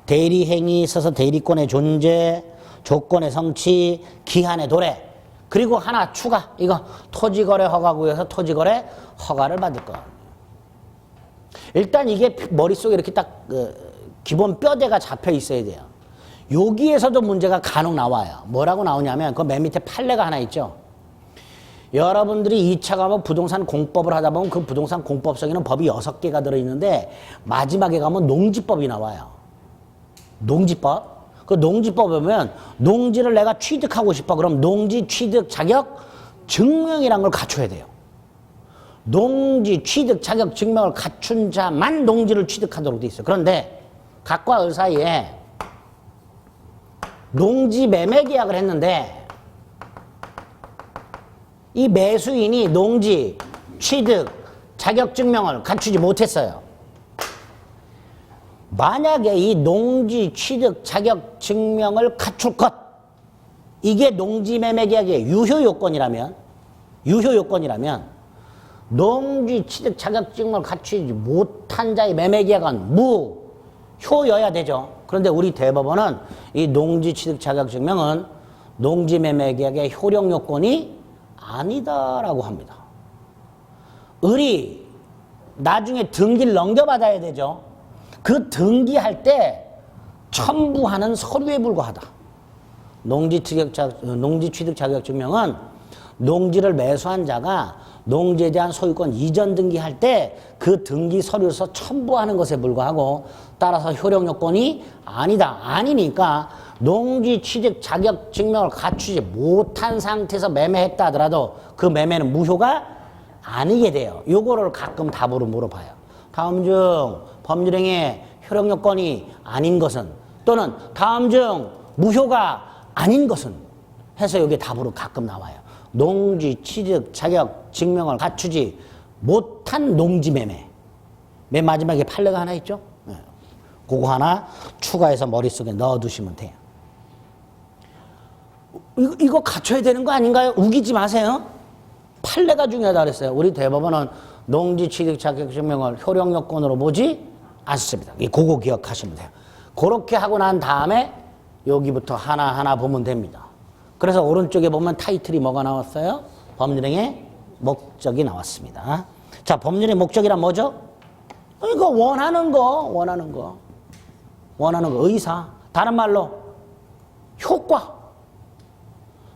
대리 행위 있어서 대리권의 존재, 조건의 성취, 기한의 도래. 그리고 하나 추가. 이거 토지거래 허가구에서 토지거래 허가를 받을 거. 일단 이게 머릿속에 이렇게 딱 기본 뼈대가 잡혀 있어야 돼요. 여기에서도 문제가 간혹 나와요. 뭐라고 나오냐면 그 맨 밑에 판례가 하나 있죠. 여러분들이 2차 과목 부동산 공법을 하다 보면 그 부동산 공법성에는 법이 6개가 들어있는데 마지막에 가면 농지법이 나와요. 농지법. 그 농지법 보면 농지를 내가 취득하고 싶어. 그럼 농지 취득 자격 증명이라는 걸 갖춰야 돼요. 농지 취득 자격 증명을 갖춘 자만 농지를 취득하도록 돼 있어요. 그런데 각과 을 사이에 농지 매매 계약을 했는데 이 매수인이 농지 취득 자격 증명을 갖추지 못했어요. 만약에 이 농지 취득 자격 증명을 갖출 것, 이게 농지 매매 계약의 유효 요건이라면 농지 취득 자격 증명을 갖추지 못한 자의 매매 계약은 무효여야 되죠. 그런데 우리 대법원은 이 농지 취득 자격 증명은 농지 매매 계약의 효력 요건이 아니다라고 합니다. 을이 나중에 등기를 넘겨받아야 되죠. 그 등기할 때 첨부하는 서류에 불과하다. 농지 취득 자격 증명은 농지를 매수한 자가 농지에 대한 소유권 이전 등기할 때 그 등기 서류에서 첨부하는 것에 불과하고 따라서 효력 요건이 아니다. 아니니까 농지 취득 자격 증명을 갖추지 못한 상태에서 매매했다 하더라도 그 매매는 무효가 아니게 돼요. 요거를 가끔 답으로 물어봐요. 다음 중 법률행위의 효력 요건이 아닌 것은 또는 다음 중 무효가 아닌 것은 해서 이게 답으로 가끔 나와요. 농지 취득 자격 증명을 갖추지 못한 농지 매매. 맨 마지막에 판례가 하나 있죠. 네. 그거 하나 추가해서 머릿속에 넣어두시면 돼요. 이거 갖춰야 되는 거 아닌가요? 우기지 마세요. 판례가 중요하다 그랬어요. 우리 대법원은 농지 취득 자격 증명을 효력 요건으로 보지 않습니다. 그거 기억하시면 돼요. 그렇게 하고 난 다음에 여기부터 하나하나 보면 됩니다. 그래서 오른쪽에 보면 타이틀이 뭐가 나왔어요? 법률행위의 목적이 나왔습니다. 자, 법률의 목적이란 뭐죠? 이거 원하는 거, 의사. 다른 말로 효과.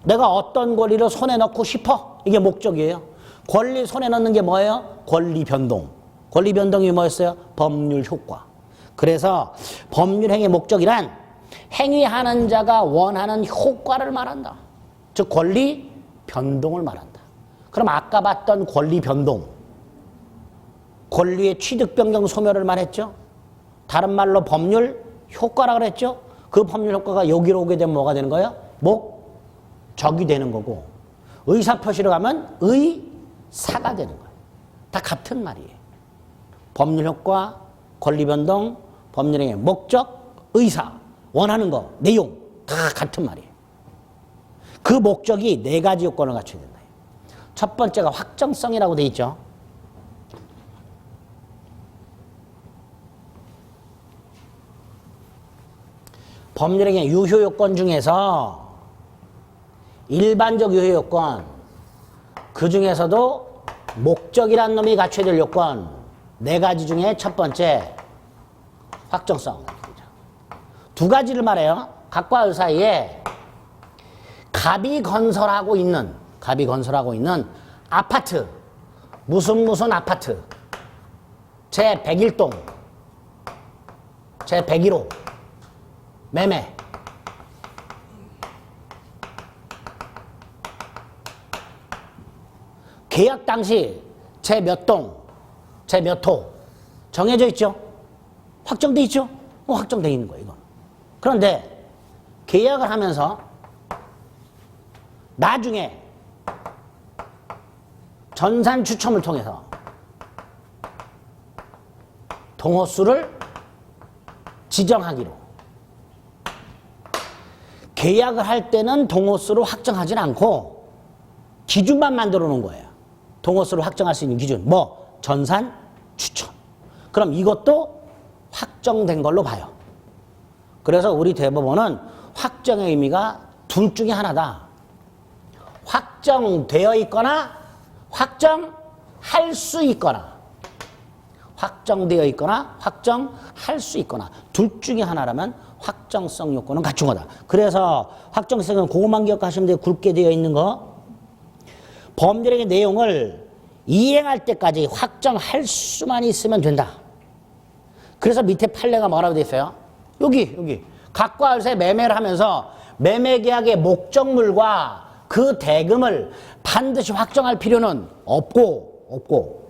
내가 어떤 권리를 손에 넣고 싶어. 이게 목적이에요. 권리 손에 넣는 게 뭐예요? 권리 변동. 권리 변동이 뭐였어요? 법률 효과. 그래서 법률행위의 목적이란 행위하는 자가 원하는 효과를 말한다. 즉 권리 변동을 말한다. 그럼 아까 봤던 권리 변동, 권리의 취득 변경 소멸을 말했죠. 다른 말로 법률 효과라 그랬죠. 그 법률 효과가 여기로 오게 되면 뭐가 되는 거예요? 목적이 되는 거고, 의사표시로 가면 의사가 되는 거예요. 다 같은 말이에요. 법률 효과, 권리 변동, 법률행위의 목적, 의사, 원하는 거, 내용 다 같은 말이에요. 그 목적이 4가지 요건을 갖춰야 된다. 첫 번째가 확정성이라고 돼 있죠. 법률행위의 유효 요건 중에서 일반적 유효 요건, 그 중에서도 목적이란 놈이 갖춰야 될 요건 4가지 중에 첫 번째 확정성. 2가지를 말해요. 각과 을 사이에 갑이 건설하고 있는 아파트, 무슨 아파트, 제101동, 제101호 매매. 계약 당시 제1몇 동, 제1몇 호 정해져 있죠? 확정돼 있죠? 확정돼 있는 거예요, 이건. 그런데 계약을 하면서 나중에 전산 추첨을 통해서 지정하기로. 계약을 할 때는 동호수로 확정하진 않고 기준만 만들어 놓은 거예요. 동호수로 확정할 수 있는 기준. 뭐 전산, 추천. 그럼 이것도 확정된 걸로 봐요. 그래서 우리 대법원은 확정의 의미가 둘 중에 하나다. 확정되어 있거나 확정할 수 있거나. 확정되어 있거나 확정할 수 있거나 둘 중에 하나라면 확정성 요건은 갖춘 거다. 그래서 확정성은 그것만 기억하시면 돼요. 굵게 되어 있는 거. 법률의 내용을 이행할 때까지 확정할 수만 있으면 된다. 그래서 밑에 판례가 뭐라고 되어 있어요? 여기 각과 을세 매매를 하면서 매매계약의 목적물과 그 대금을 반드시 확정할 필요는 없고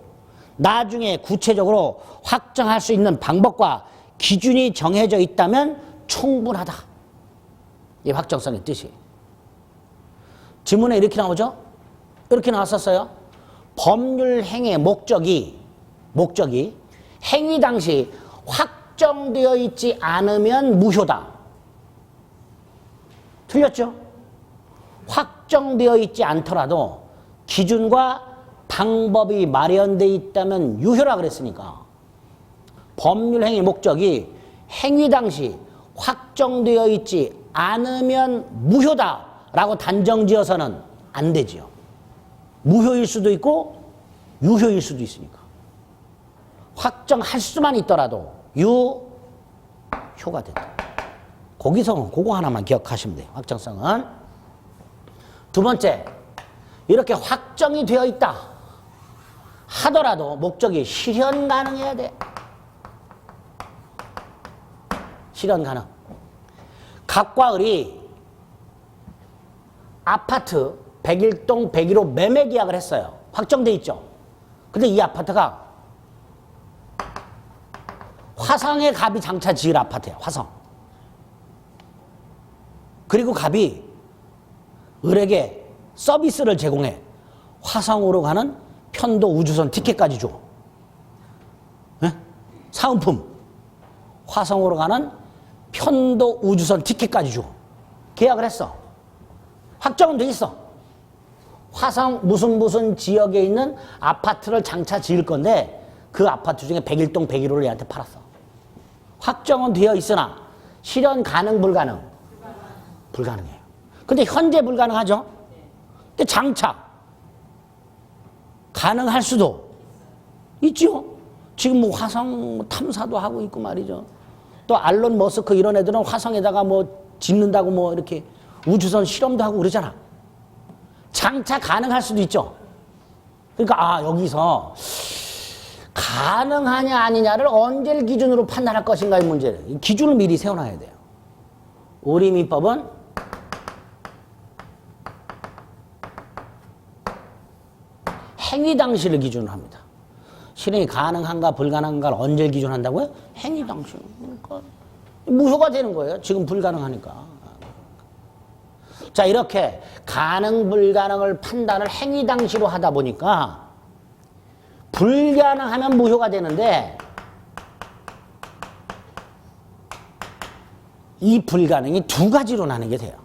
나중에 구체적으로 확정할 수 있는 방법과 기준이 정해져 있다면 충분하다. 이 확정성의 뜻이. 지문에 이렇게 나오죠? 이렇게 나왔었어요. 법률 행위의 목적이 행위 당시 확정되어 있지 않으면 무효다. 틀렸죠? 확정되어 있지 않더라도 기준과 방법이 마련되어 있다면 유효라 그랬으니까 법률 행위 목적이 행위 당시 확정되어 있지 않으면 무효다라고 단정지어서는 안 되지요. 무효일 수도 있고 유효일 수도 있으니까. 확정할 수만 있더라도 유효가 된다. 거기서 그거 하나만 기억하시면 돼요. 확정성은. 두 번째, 이렇게 확정이 되어 있다 하더라도 목적이 실현 가능해야 돼. 실현 가능. 갑과 을이 아파트 101동 101호 매매 계약을 했어요. 확정돼 있죠. 근데 이 아파트가 화성의 갑이 장차 지을 아파트예요. 화성. 그리고 갑이 을에게 서비스를 제공해. 화성으로 가는 편도 우주선 티켓까지 줘. 네? 사은품. 화성으로 가는 편도 우주선 티켓까지 줘. 계약을 했어. 확정은 돼 있어. 화성 무슨 지역에 있는 아파트를 장차 지을 건데 그 아파트 중에 101동 101호를 얘한테 팔았어. 확정은 되어 있으나 실현 가능 불가능? 불가능해요. 근데 현재 불가능하죠? 근데 장차 가능할 수도 있죠. 지금 뭐 화성 탐사도 하고 있고 말이죠. 또 알론 머스크 이런 애들은 화성에다가 뭐 짓는다고 뭐 이렇게 우주선 실험도 하고 그러잖아. 장차 가능할 수도 있죠. 그러니까 여기서 가능하냐 아니냐를 언제를 기준으로 판단할 것인가의 문제를 기준을 미리 세워놔야 돼요. 우리 민법은 행위 당시를 기준으로 합니다. 실행이 가능한가 불가능한가를 언제 기준한다고요? 행위 당시. 그러니까 무효가 되는 거예요. 지금 불가능하니까. 자, 이렇게 가능 불가능을 판단을 행위 당시로 하다 보니까 불가능하면 무효가 되는데 이 불가능이 두 가지로 나뉘게 돼요.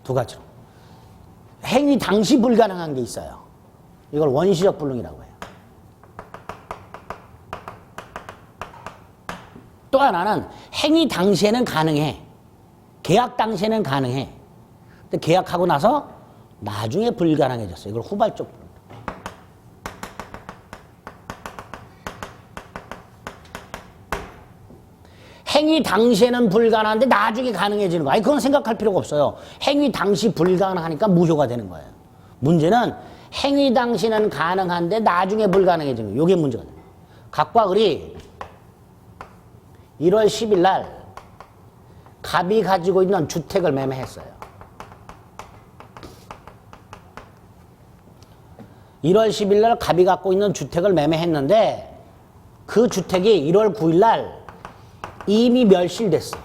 두 가지로. 행위 당시 불가능한 게 있어요. 이걸 원시적 불능이라고 해요. 또 하나는 행위 당시에는 가능해. 계약 당시에는 가능해. 근데 계약하고 나서 나중에 불가능해졌어요. 이걸 후발적 불능. 행위 당시에는 불가능한데 나중에 가능해지는 거. 아니, 그건 생각할 필요가 없어요. 행위 당시 불가능하니까 무효가 되는 거예요. 문제는 행위 당시는 가능한데 나중에 불가능해지는 거. 이게 문제가 돼요. 갑과 을이 1월 10일 날 갑이 가지고 있는 주택을 매매했어요. 1월 10일 날 갑이 갖고 있는 주택을 매매했는데 그 주택이 1월 9일 날 이미 멸실됐어.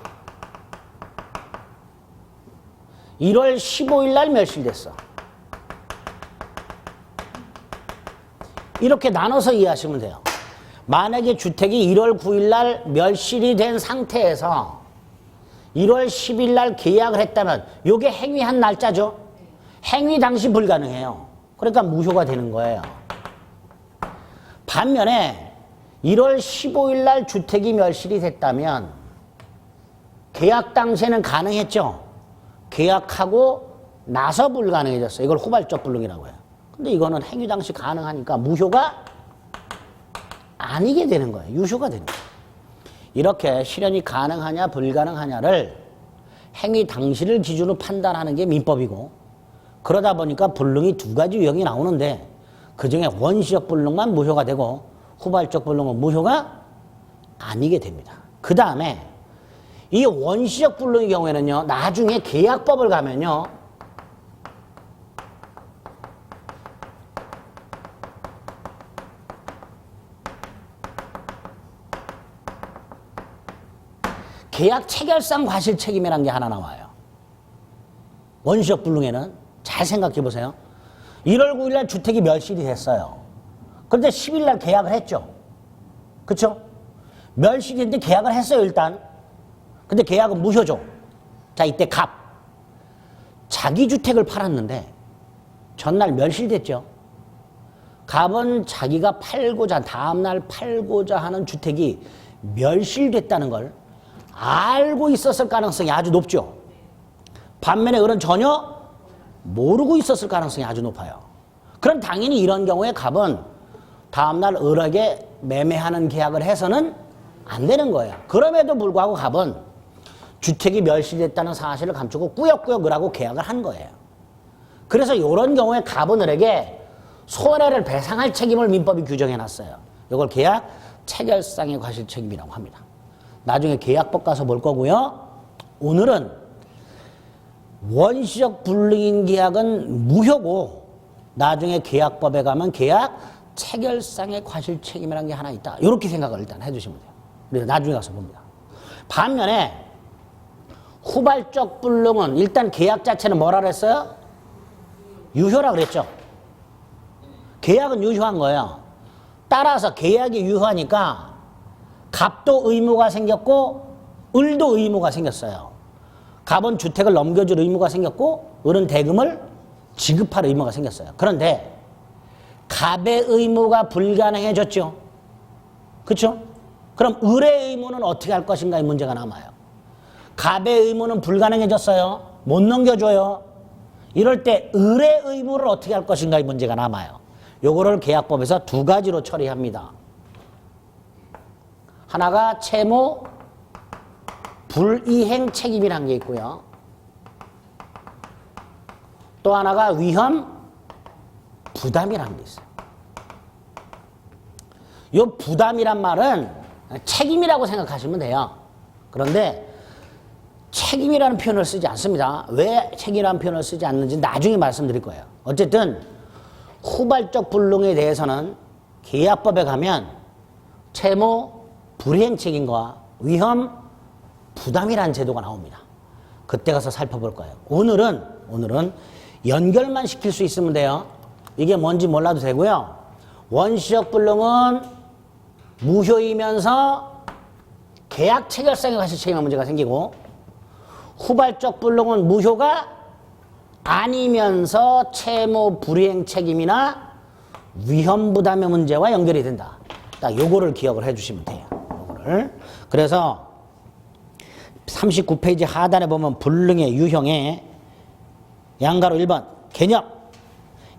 1월 15일 날 멸실됐어. 이렇게 나눠서 이해하시면 돼요. 만약에 주택이 1월 9일 날 멸실이 된 상태에서 1월 10일 날 계약을 했다면 이게 행위한 날짜죠. 행위 당시 불가능해요. 그러니까 무효가 되는 거예요. 반면에 1월 15일 날 주택이 멸실이 됐다면 계약 당시에는 가능했죠. 계약하고 나서 불가능해졌어요. 이걸 후발적 불능이라고 해요. 근데 이거는 행위 당시 가능하니까 무효가 아니게 되는 거예요. 유효가 되는 거예요. 이렇게 실현이 가능하냐 불가능하냐를 행위 당시를 기준으로 판단하는 게 민법이고, 그러다 보니까 불능이 두 가지 유형이 나오는데 그중에 원시적 불능만 무효가 되고 후발적 불능은 무효가 아니게 됩니다. 그 다음에 이 원시적 불능의 경우에는요, 나중에 계약법을 가면요, 계약 체결상 과실 책임이라는 게 하나 나와요. 원시적 불능에는 잘 생각해 보세요. 1월 9일 날 주택이 멸실이 됐어요. 그런데 10일 날 계약을 했죠. 그렇죠? 멸실이 됐는데 계약을 했어요, 일단. 근데 계약은 무효죠. 자, 이때 갑. 자기 주택을 팔았는데 전날 멸실됐죠. 갑은 자기가 팔고자, 다음날 팔고자 하는 주택이 멸실됐다는 걸 알고 있었을 가능성이 아주 높죠. 반면에 을은 전혀 모르고 있었을 가능성이 아주 높아요. 그럼 당연히 이런 경우에 갑은 다음날 을에게 매매하는 계약을 해서는 안 되는 거예요. 그럼에도 불구하고 갑은 주택이 멸실됐다는 사실을 감추고 꾸역꾸역 을하고 계약을 한 거예요. 그래서 이런 경우에 갑은 을에게 손해를 배상할 책임을 민법이 규정해놨어요. 이걸 계약 체결상의 과실 책임이라고 합니다. 나중에 계약법 가서 볼 거고요. 오늘은 원시적 불능인 계약은 무효고 나중에 계약법에 가면 계약 체결상의 과실 책임이라는 게 하나 있다. 이렇게 생각을 일단 해주시면 돼요. 그래서 나중에 가서 봅니다. 반면에 후발적 불능은 일단 계약 자체는 뭐라 그랬어요? 유효라 그랬죠. 계약은 유효한 거예요. 따라서 계약이 유효하니까 갑도 의무가 생겼고 을도 의무가 생겼어요. 갑은 주택을 넘겨줄 의무가 생겼고 을은 대금을 지급할 의무가 생겼어요. 그런데 갑의 의무가 불가능해졌죠. 그렇죠? 그럼 을의 의무는 어떻게 할 것인가 이 문제가 남아요. 갑의 의무는 불가능해졌어요. 못 넘겨줘요. 이럴 때 을의 의무를 어떻게 할 것인가 이 문제가 남아요. 요거를 계약법에서 두 가지로 처리합니다. 하나가 채무 불이행 책임이라는 게 있고요. 또 하나가 위험 부담이라는 게 있어요. 이 부담이란 말은 책임이라고 생각하시면 돼요. 그런데 책임이라는 표현을 쓰지 않습니다. 왜 책임이라는 표현을 쓰지 않는지 나중에 말씀드릴 거예요. 어쨌든 후발적 불능에 대해서는 계약법에 가면 채무 불이행 책임과 위험 부담이라는 제도가 나옵니다. 그때 가서 살펴볼 거예요. 오늘은 연결만 시킬 수 있으면 돼요. 이게 뭔지 몰라도 되고요. 원시적 불능은 무효이면서 계약 체결상의 과실 책임의 문제가 생기고, 후발적 불능은 무효가 아니면서 채무 불이행 책임이나 위험 부담의 문제와 연결이 된다. 딱 요거를 기억을 해주시면 돼요. 요거를. 그래서 39페이지 하단에 보면 불능의 유형에 양가로 1번 개념.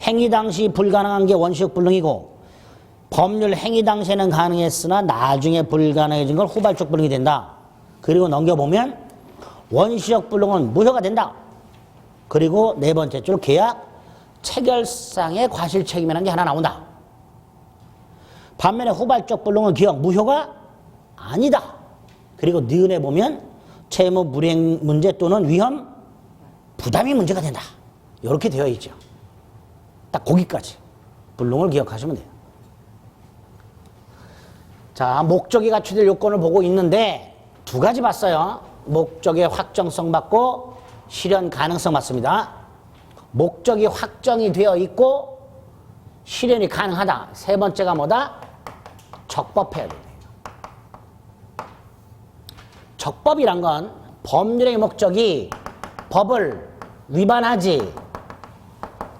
행위 당시 불가능한 게 원시적 불능이고 법률 행위 당시에는 가능했으나 나중에 불가능해진 걸 후발적 불능이 된다. 그리고 넘겨보면 원시적 불능은 무효가 된다. 그리고 네 번째 줄 계약 체결상의 과실 책임이라는 게 하나 나온다. 반면에 후발적 불능은 기억 무효가 아니다. 그리고 니은에 보면 채무 불이행 문제 또는 위험 부담이 문제가 된다. 이렇게 되어 있죠. 딱 거기까지 불능을 기억하시면 돼요. 자, 목적이 갖추될 요건을 보고 있는데 두 가지 봤어요. 목적의 확정성 받고 실현 가능성 맞습니다. 목적이 확정이 되어 있고 실현이 가능하다. 세 번째가 뭐다? 적법해야 돼요. 적법이란 건 법률의 목적이 법을 위반하지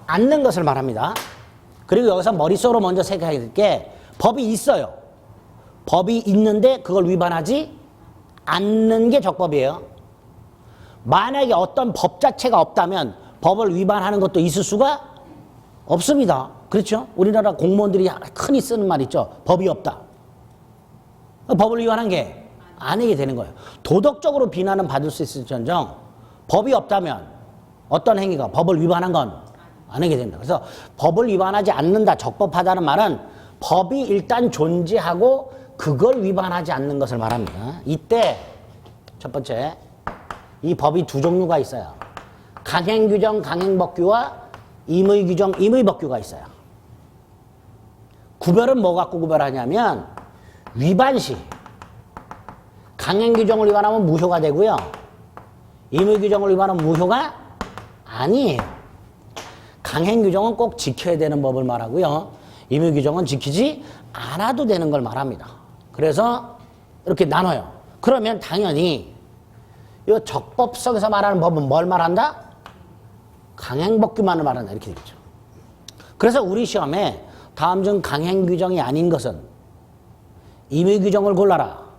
않는 것을 말합니다. 그리고 여기서 머릿속으로 먼저 생각해야 될 게 법이 있어요. 법이 있는데 그걸 위반하지 않는 게 적법이에요. 만약에 어떤 법 자체가 없다면 법을 위반하는 것도 있을 수가 없습니다. 그렇죠? 우리나라 공무원들이 흔히 쓰는 말 있죠. 법이 없다. 법을 위반한 게 아니게 되는 거예요. 도덕적으로 비난은 받을 수 있을지언정 법이 없다면 어떤 행위가 법을 위반한 건 아니게 됩니다. 그래서 법을 위반하지 않는다, 적법하다는 말은 법이 일단 존재하고 그걸 위반하지 않는 것을 말합니다. 이때 첫 번째, 이 법이 두 종류가 있어요. 강행규정, 강행법규와 임의규정, 임의법규가 있어요. 구별은 뭐 갖고 구별하냐면 위반시, 강행규정을 위반하면 무효가 되고요. 임의규정을 위반하면 무효가 아니에요. 강행규정은 꼭 지켜야 되는 법을 말하고요. 임의규정은 지키지 않아도 되는 걸 말합니다. 그래서 이렇게 나눠요. 그러면 당연히 이 적법성에서 말하는 법은 뭘 말한다? 강행법규만을 말한다. 이렇게 되겠죠. 그래서 우리 시험에 다음 중 강행규정이 아닌 것은 임의규정을 골라라.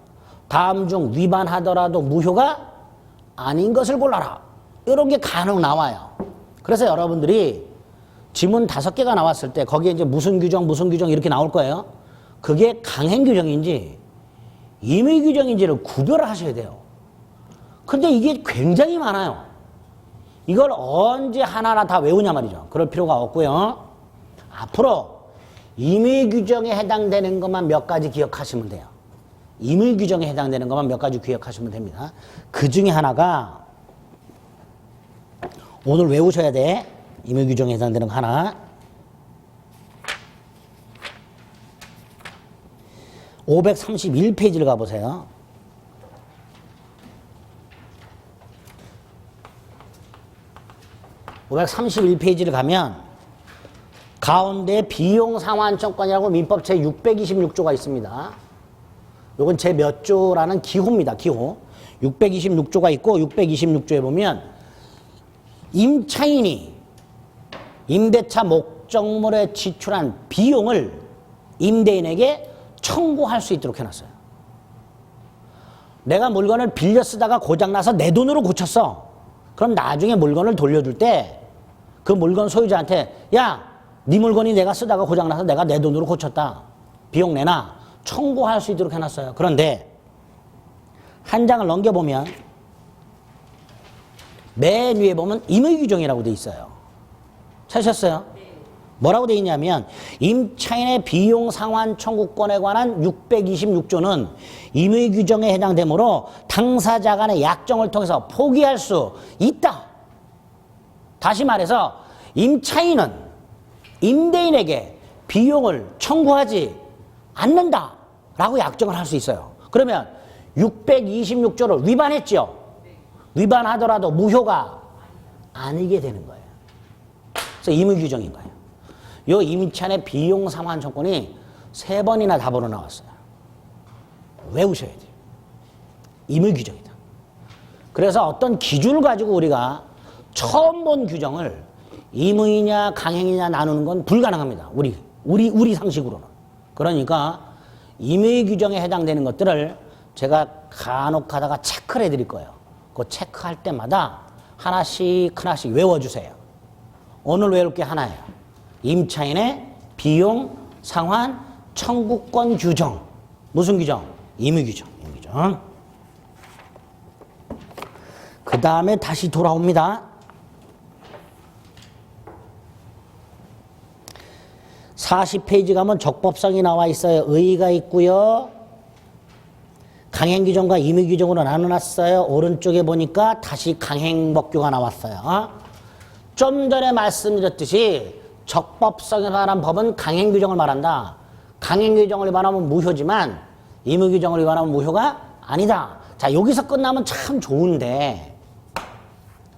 다음 중 위반하더라도 무효가 아닌 것을 골라라. 이런 게 간혹 나와요. 그래서 여러분들이 지문 5개가 나왔을 때 거기에 이제 무슨 규정 이렇게 나올 거예요. 그게 강행규정인지 임의규정인지를 구별을 하셔야 돼요. 근데 이게 굉장히 많아요. 이걸 언제 하나하나 다 외우냐 말이죠. 그럴 필요가 없고요. 앞으로 임의규정에 해당되는 것만 몇 가지 기억하시면 돼요. 임의규정에 해당되는 것만 몇 가지 기억하시면 됩니다. 그 중에 하나가 오늘 외우셔야 돼. 임의규정에 해당되는 거 하나. 531페이지를 가보세요. (531페이지를) 가면 가운데 비용상환청권이라고 민법 제626조가 있습니다. 요건 제 몇 조라는 기호입니다. 기호. 626조가 있고 626조에 보면 임차인이 임대차 목적물에 지출한 비용을 임대인에게 청구할 수 있도록 해놨어요. 내가 물건을 빌려 쓰다가 고장나서 내 돈으로 고쳤어. 그럼 나중에 물건을 돌려줄 때 그 물건 소유자한테 야, 네 물건이 내가 쓰다가 고장나서 내가 내 돈으로 고쳤다. 비용 내놔. 청구할 수 있도록 해놨어요. 그런데 한 장을 넘겨보면 맨 위에 보면 임의규정이라고 돼 있어요. 찾으셨어요? 뭐라고 돼 있냐면 임차인의 비용상환 청구권에 관한 626조는 임의규정에 해당되므로 당사자 간의 약정을 통해서 포기할 수 있다. 다시 말해서 임차인은 임대인에게 비용을 청구하지 않는다라고 약정을 할 수 있어요. 그러면 626조를 위반했죠. 위반하더라도 무효가 아니게 되는 거예요. 그래서 임의규정인 거예요. 요 임차인의 비용상환 청구권이 3번이나 답으로 나왔어요. 외우셔야 돼요. 임의규정이다. 그래서 어떤 기준을 가지고 우리가 처음 본 규정을 임의냐 강행이냐 나누는 건 불가능합니다. 우리 상식으로는. 그러니까 임의규정에 해당되는 것들을 제가 간혹 하다가 체크를 해드릴 거예요. 그 체크할 때마다 하나씩 외워주세요. 오늘 외울 게 하나예요. 임차인의 비용 상환 청구권 규정. 무슨 규정? 임의규정. 그 다음에 다시 돌아옵니다. 40페이지 가면 적법성이 나와 있어요. 의의가 있고요. 강행규정과 임의규정으로 나눠놨어요. 오른쪽에 보니까 다시 강행법규가 나왔어요. 좀 전에 말씀드렸듯이 적법성에 관한 법은 강행규정을 말한다. 강행규정을 위반하면 무효지만 임의규정을 위반하면 무효가 아니다. 자, 여기서 끝나면 참 좋은데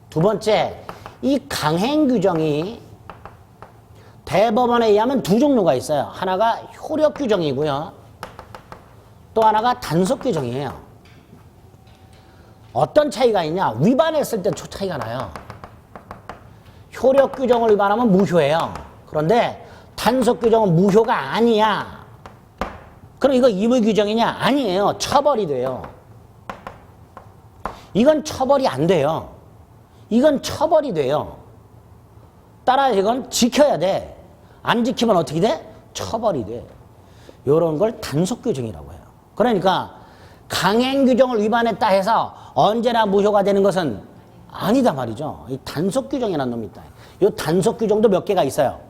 두 번째, 이 강행규정이 대법원에 의하면 두 종류가 있어요. 하나가 효력규정이고요. 또 하나가 단속 규정이에요. 어떤 차이가 있냐? 위반했을 때 차이가 나요. 효력 규정을 위반하면 무효예요. 그런데 단속 규정은 무효가 아니야. 그럼 이거 의무 규정이냐? 아니에요. 처벌이 돼요. 이건 처벌이 안 돼요. 이건 처벌이 돼요. 따라서 이건 지켜야 돼. 안 지키면 어떻게 돼? 처벌이 돼. 이런 걸 단속 규정이라고 해요. 그러니까 강행 규정을 위반했다 해서 언제나 무효가 되는 것은 아니다 말이죠. 이 단속 규정이라는 놈이 있다. 이 단속 규정도 몇 개가 있어요.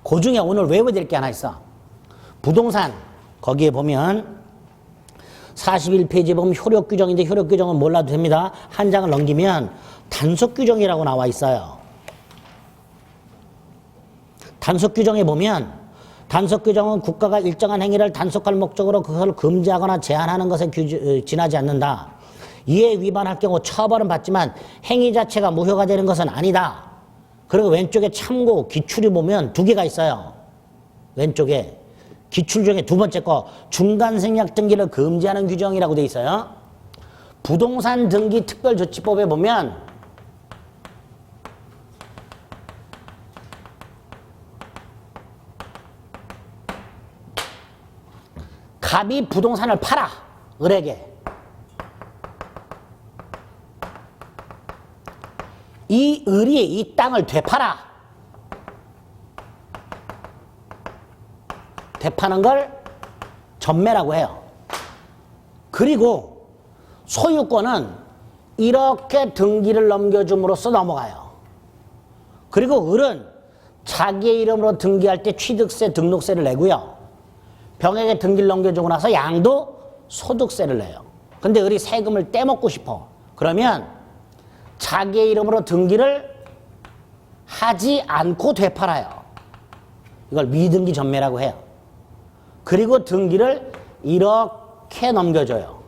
그 중에 오늘 외워야 될 게 하나 있어. 부동산 거기에 보면 41페이지에 보면 효력 규정인데 효력 규정은 몰라도 됩니다. 한 장을 넘기면 단속 규정이라고 나와 있어요. 단속 규정에 보면 단속 규정은 국가가 일정한 행위를 단속할 목적으로 그것을 금지하거나 제한하는 것에 지나지 않는다. 이에 위반할 경우 처벌은 받지만 행위 자체가 무효가 되는 것은 아니다. 그리고 왼쪽에 참고 기출이 보면 두 개가 있어요. 왼쪽에 기출 중에 두 번째 거 중간생략 등기를 금지하는 규정이라고 돼 있어요. 부동산 등기 특별조치법에 보면 갑이 부동산을 팔아 을에게. 이 을이 이 땅을 되팔아. 되파는 걸 전매라고 해요. 그리고 소유권은 이렇게 등기를 넘겨줌으로써 넘어가요. 그리고 을은 자기의 이름으로 등기할 때 취득세, 등록세를 내고요. 병에게 등기를 넘겨주고 나서 양도 소득세를 내요. 근데 을이 세금을 떼먹고 싶어. 그러면 자기의 이름으로 등기를 하지 않고 되팔아요. 이걸 미등기 전매라고 해요. 그리고 등기를 이렇게 넘겨줘요.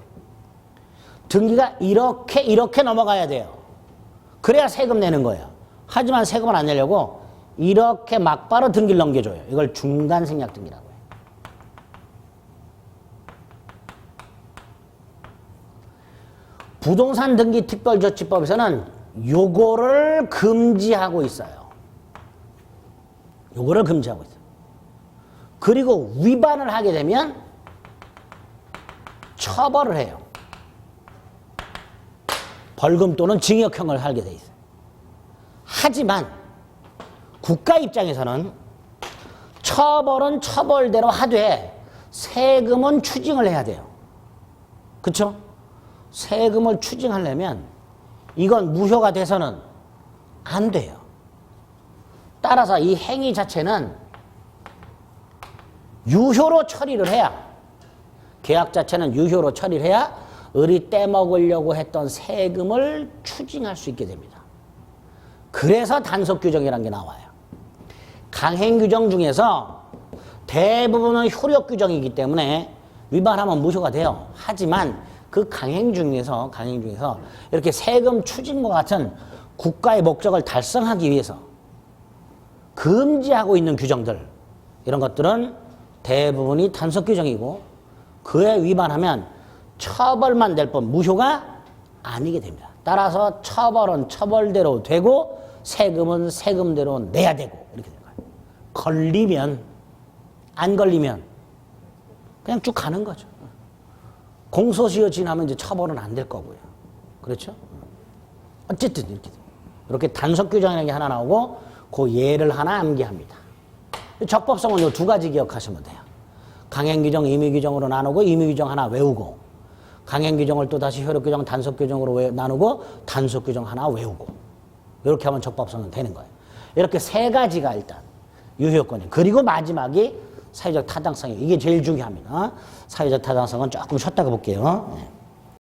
등기가 이렇게 넘어가야 돼요. 그래야 세금 내는 거예요. 하지만 세금을 안 내려고 이렇게 막바로 등기를 넘겨줘요. 이걸 중간생략 등기라고 해요. 부동산 등기 특별조치법에서는 요거를 금지하고 있어요. 요거를 금지하고 있어요. 그리고 위반을 하게 되면 처벌을 해요. 벌금 또는 징역형을 하게 돼 있어요. 하지만 국가 입장에서는 처벌은 처벌대로 하되 세금은 추징을 해야 돼요. 그렇죠? 세금을 추징하려면 이건 무효가 돼서는 안 돼요. 따라서 이 행위 자체는 유효로 처리를 해야, 계약 자체는 유효로 처리를 해야 을이 떼먹으려고 했던 세금을 추징할 수 있게 됩니다. 그래서 단속 규정이라는 게 나와요. 강행 규정 중에서 대부분은 효력 규정이기 때문에 위반하면 무효가 돼요. 하지만 그 강행 중에서 이렇게 세금 추징과 같은 국가의 목적을 달성하기 위해서 금지하고 있는 규정들, 이런 것들은 대부분이 단속 규정이고 그에 위반하면 처벌만 될 뿐 무효가 아니게 됩니다. 따라서 처벌은 처벌대로 되고 세금은 세금대로 내야 되고 이렇게 되는 거예요. 걸리면, 안 걸리면 그냥 쭉 가는 거죠. 공소시효 지나면 이제 처벌은 안 될 거고요. 그렇죠? 어쨌든 이렇게 단속 규정이라는 게 하나 나오고 그 예를 하나 암기합니다. 적법성은 이 두 가지 기억하시면 돼요. 강행 규정, 임의 규정으로 나누고 임의 규정 하나 외우고, 강행 규정을 또 다시 효력 규정, 단속 규정으로 나누고 단속 규정 하나 외우고, 이렇게 하면 적법성은 되는 거예요. 이렇게 세 가지가 일단 유효권이. 그리고 마지막이 사회적 타당성이, 이게 제일 중요합니다. 사회적 타당성은 조금 쉬었다가 볼게요.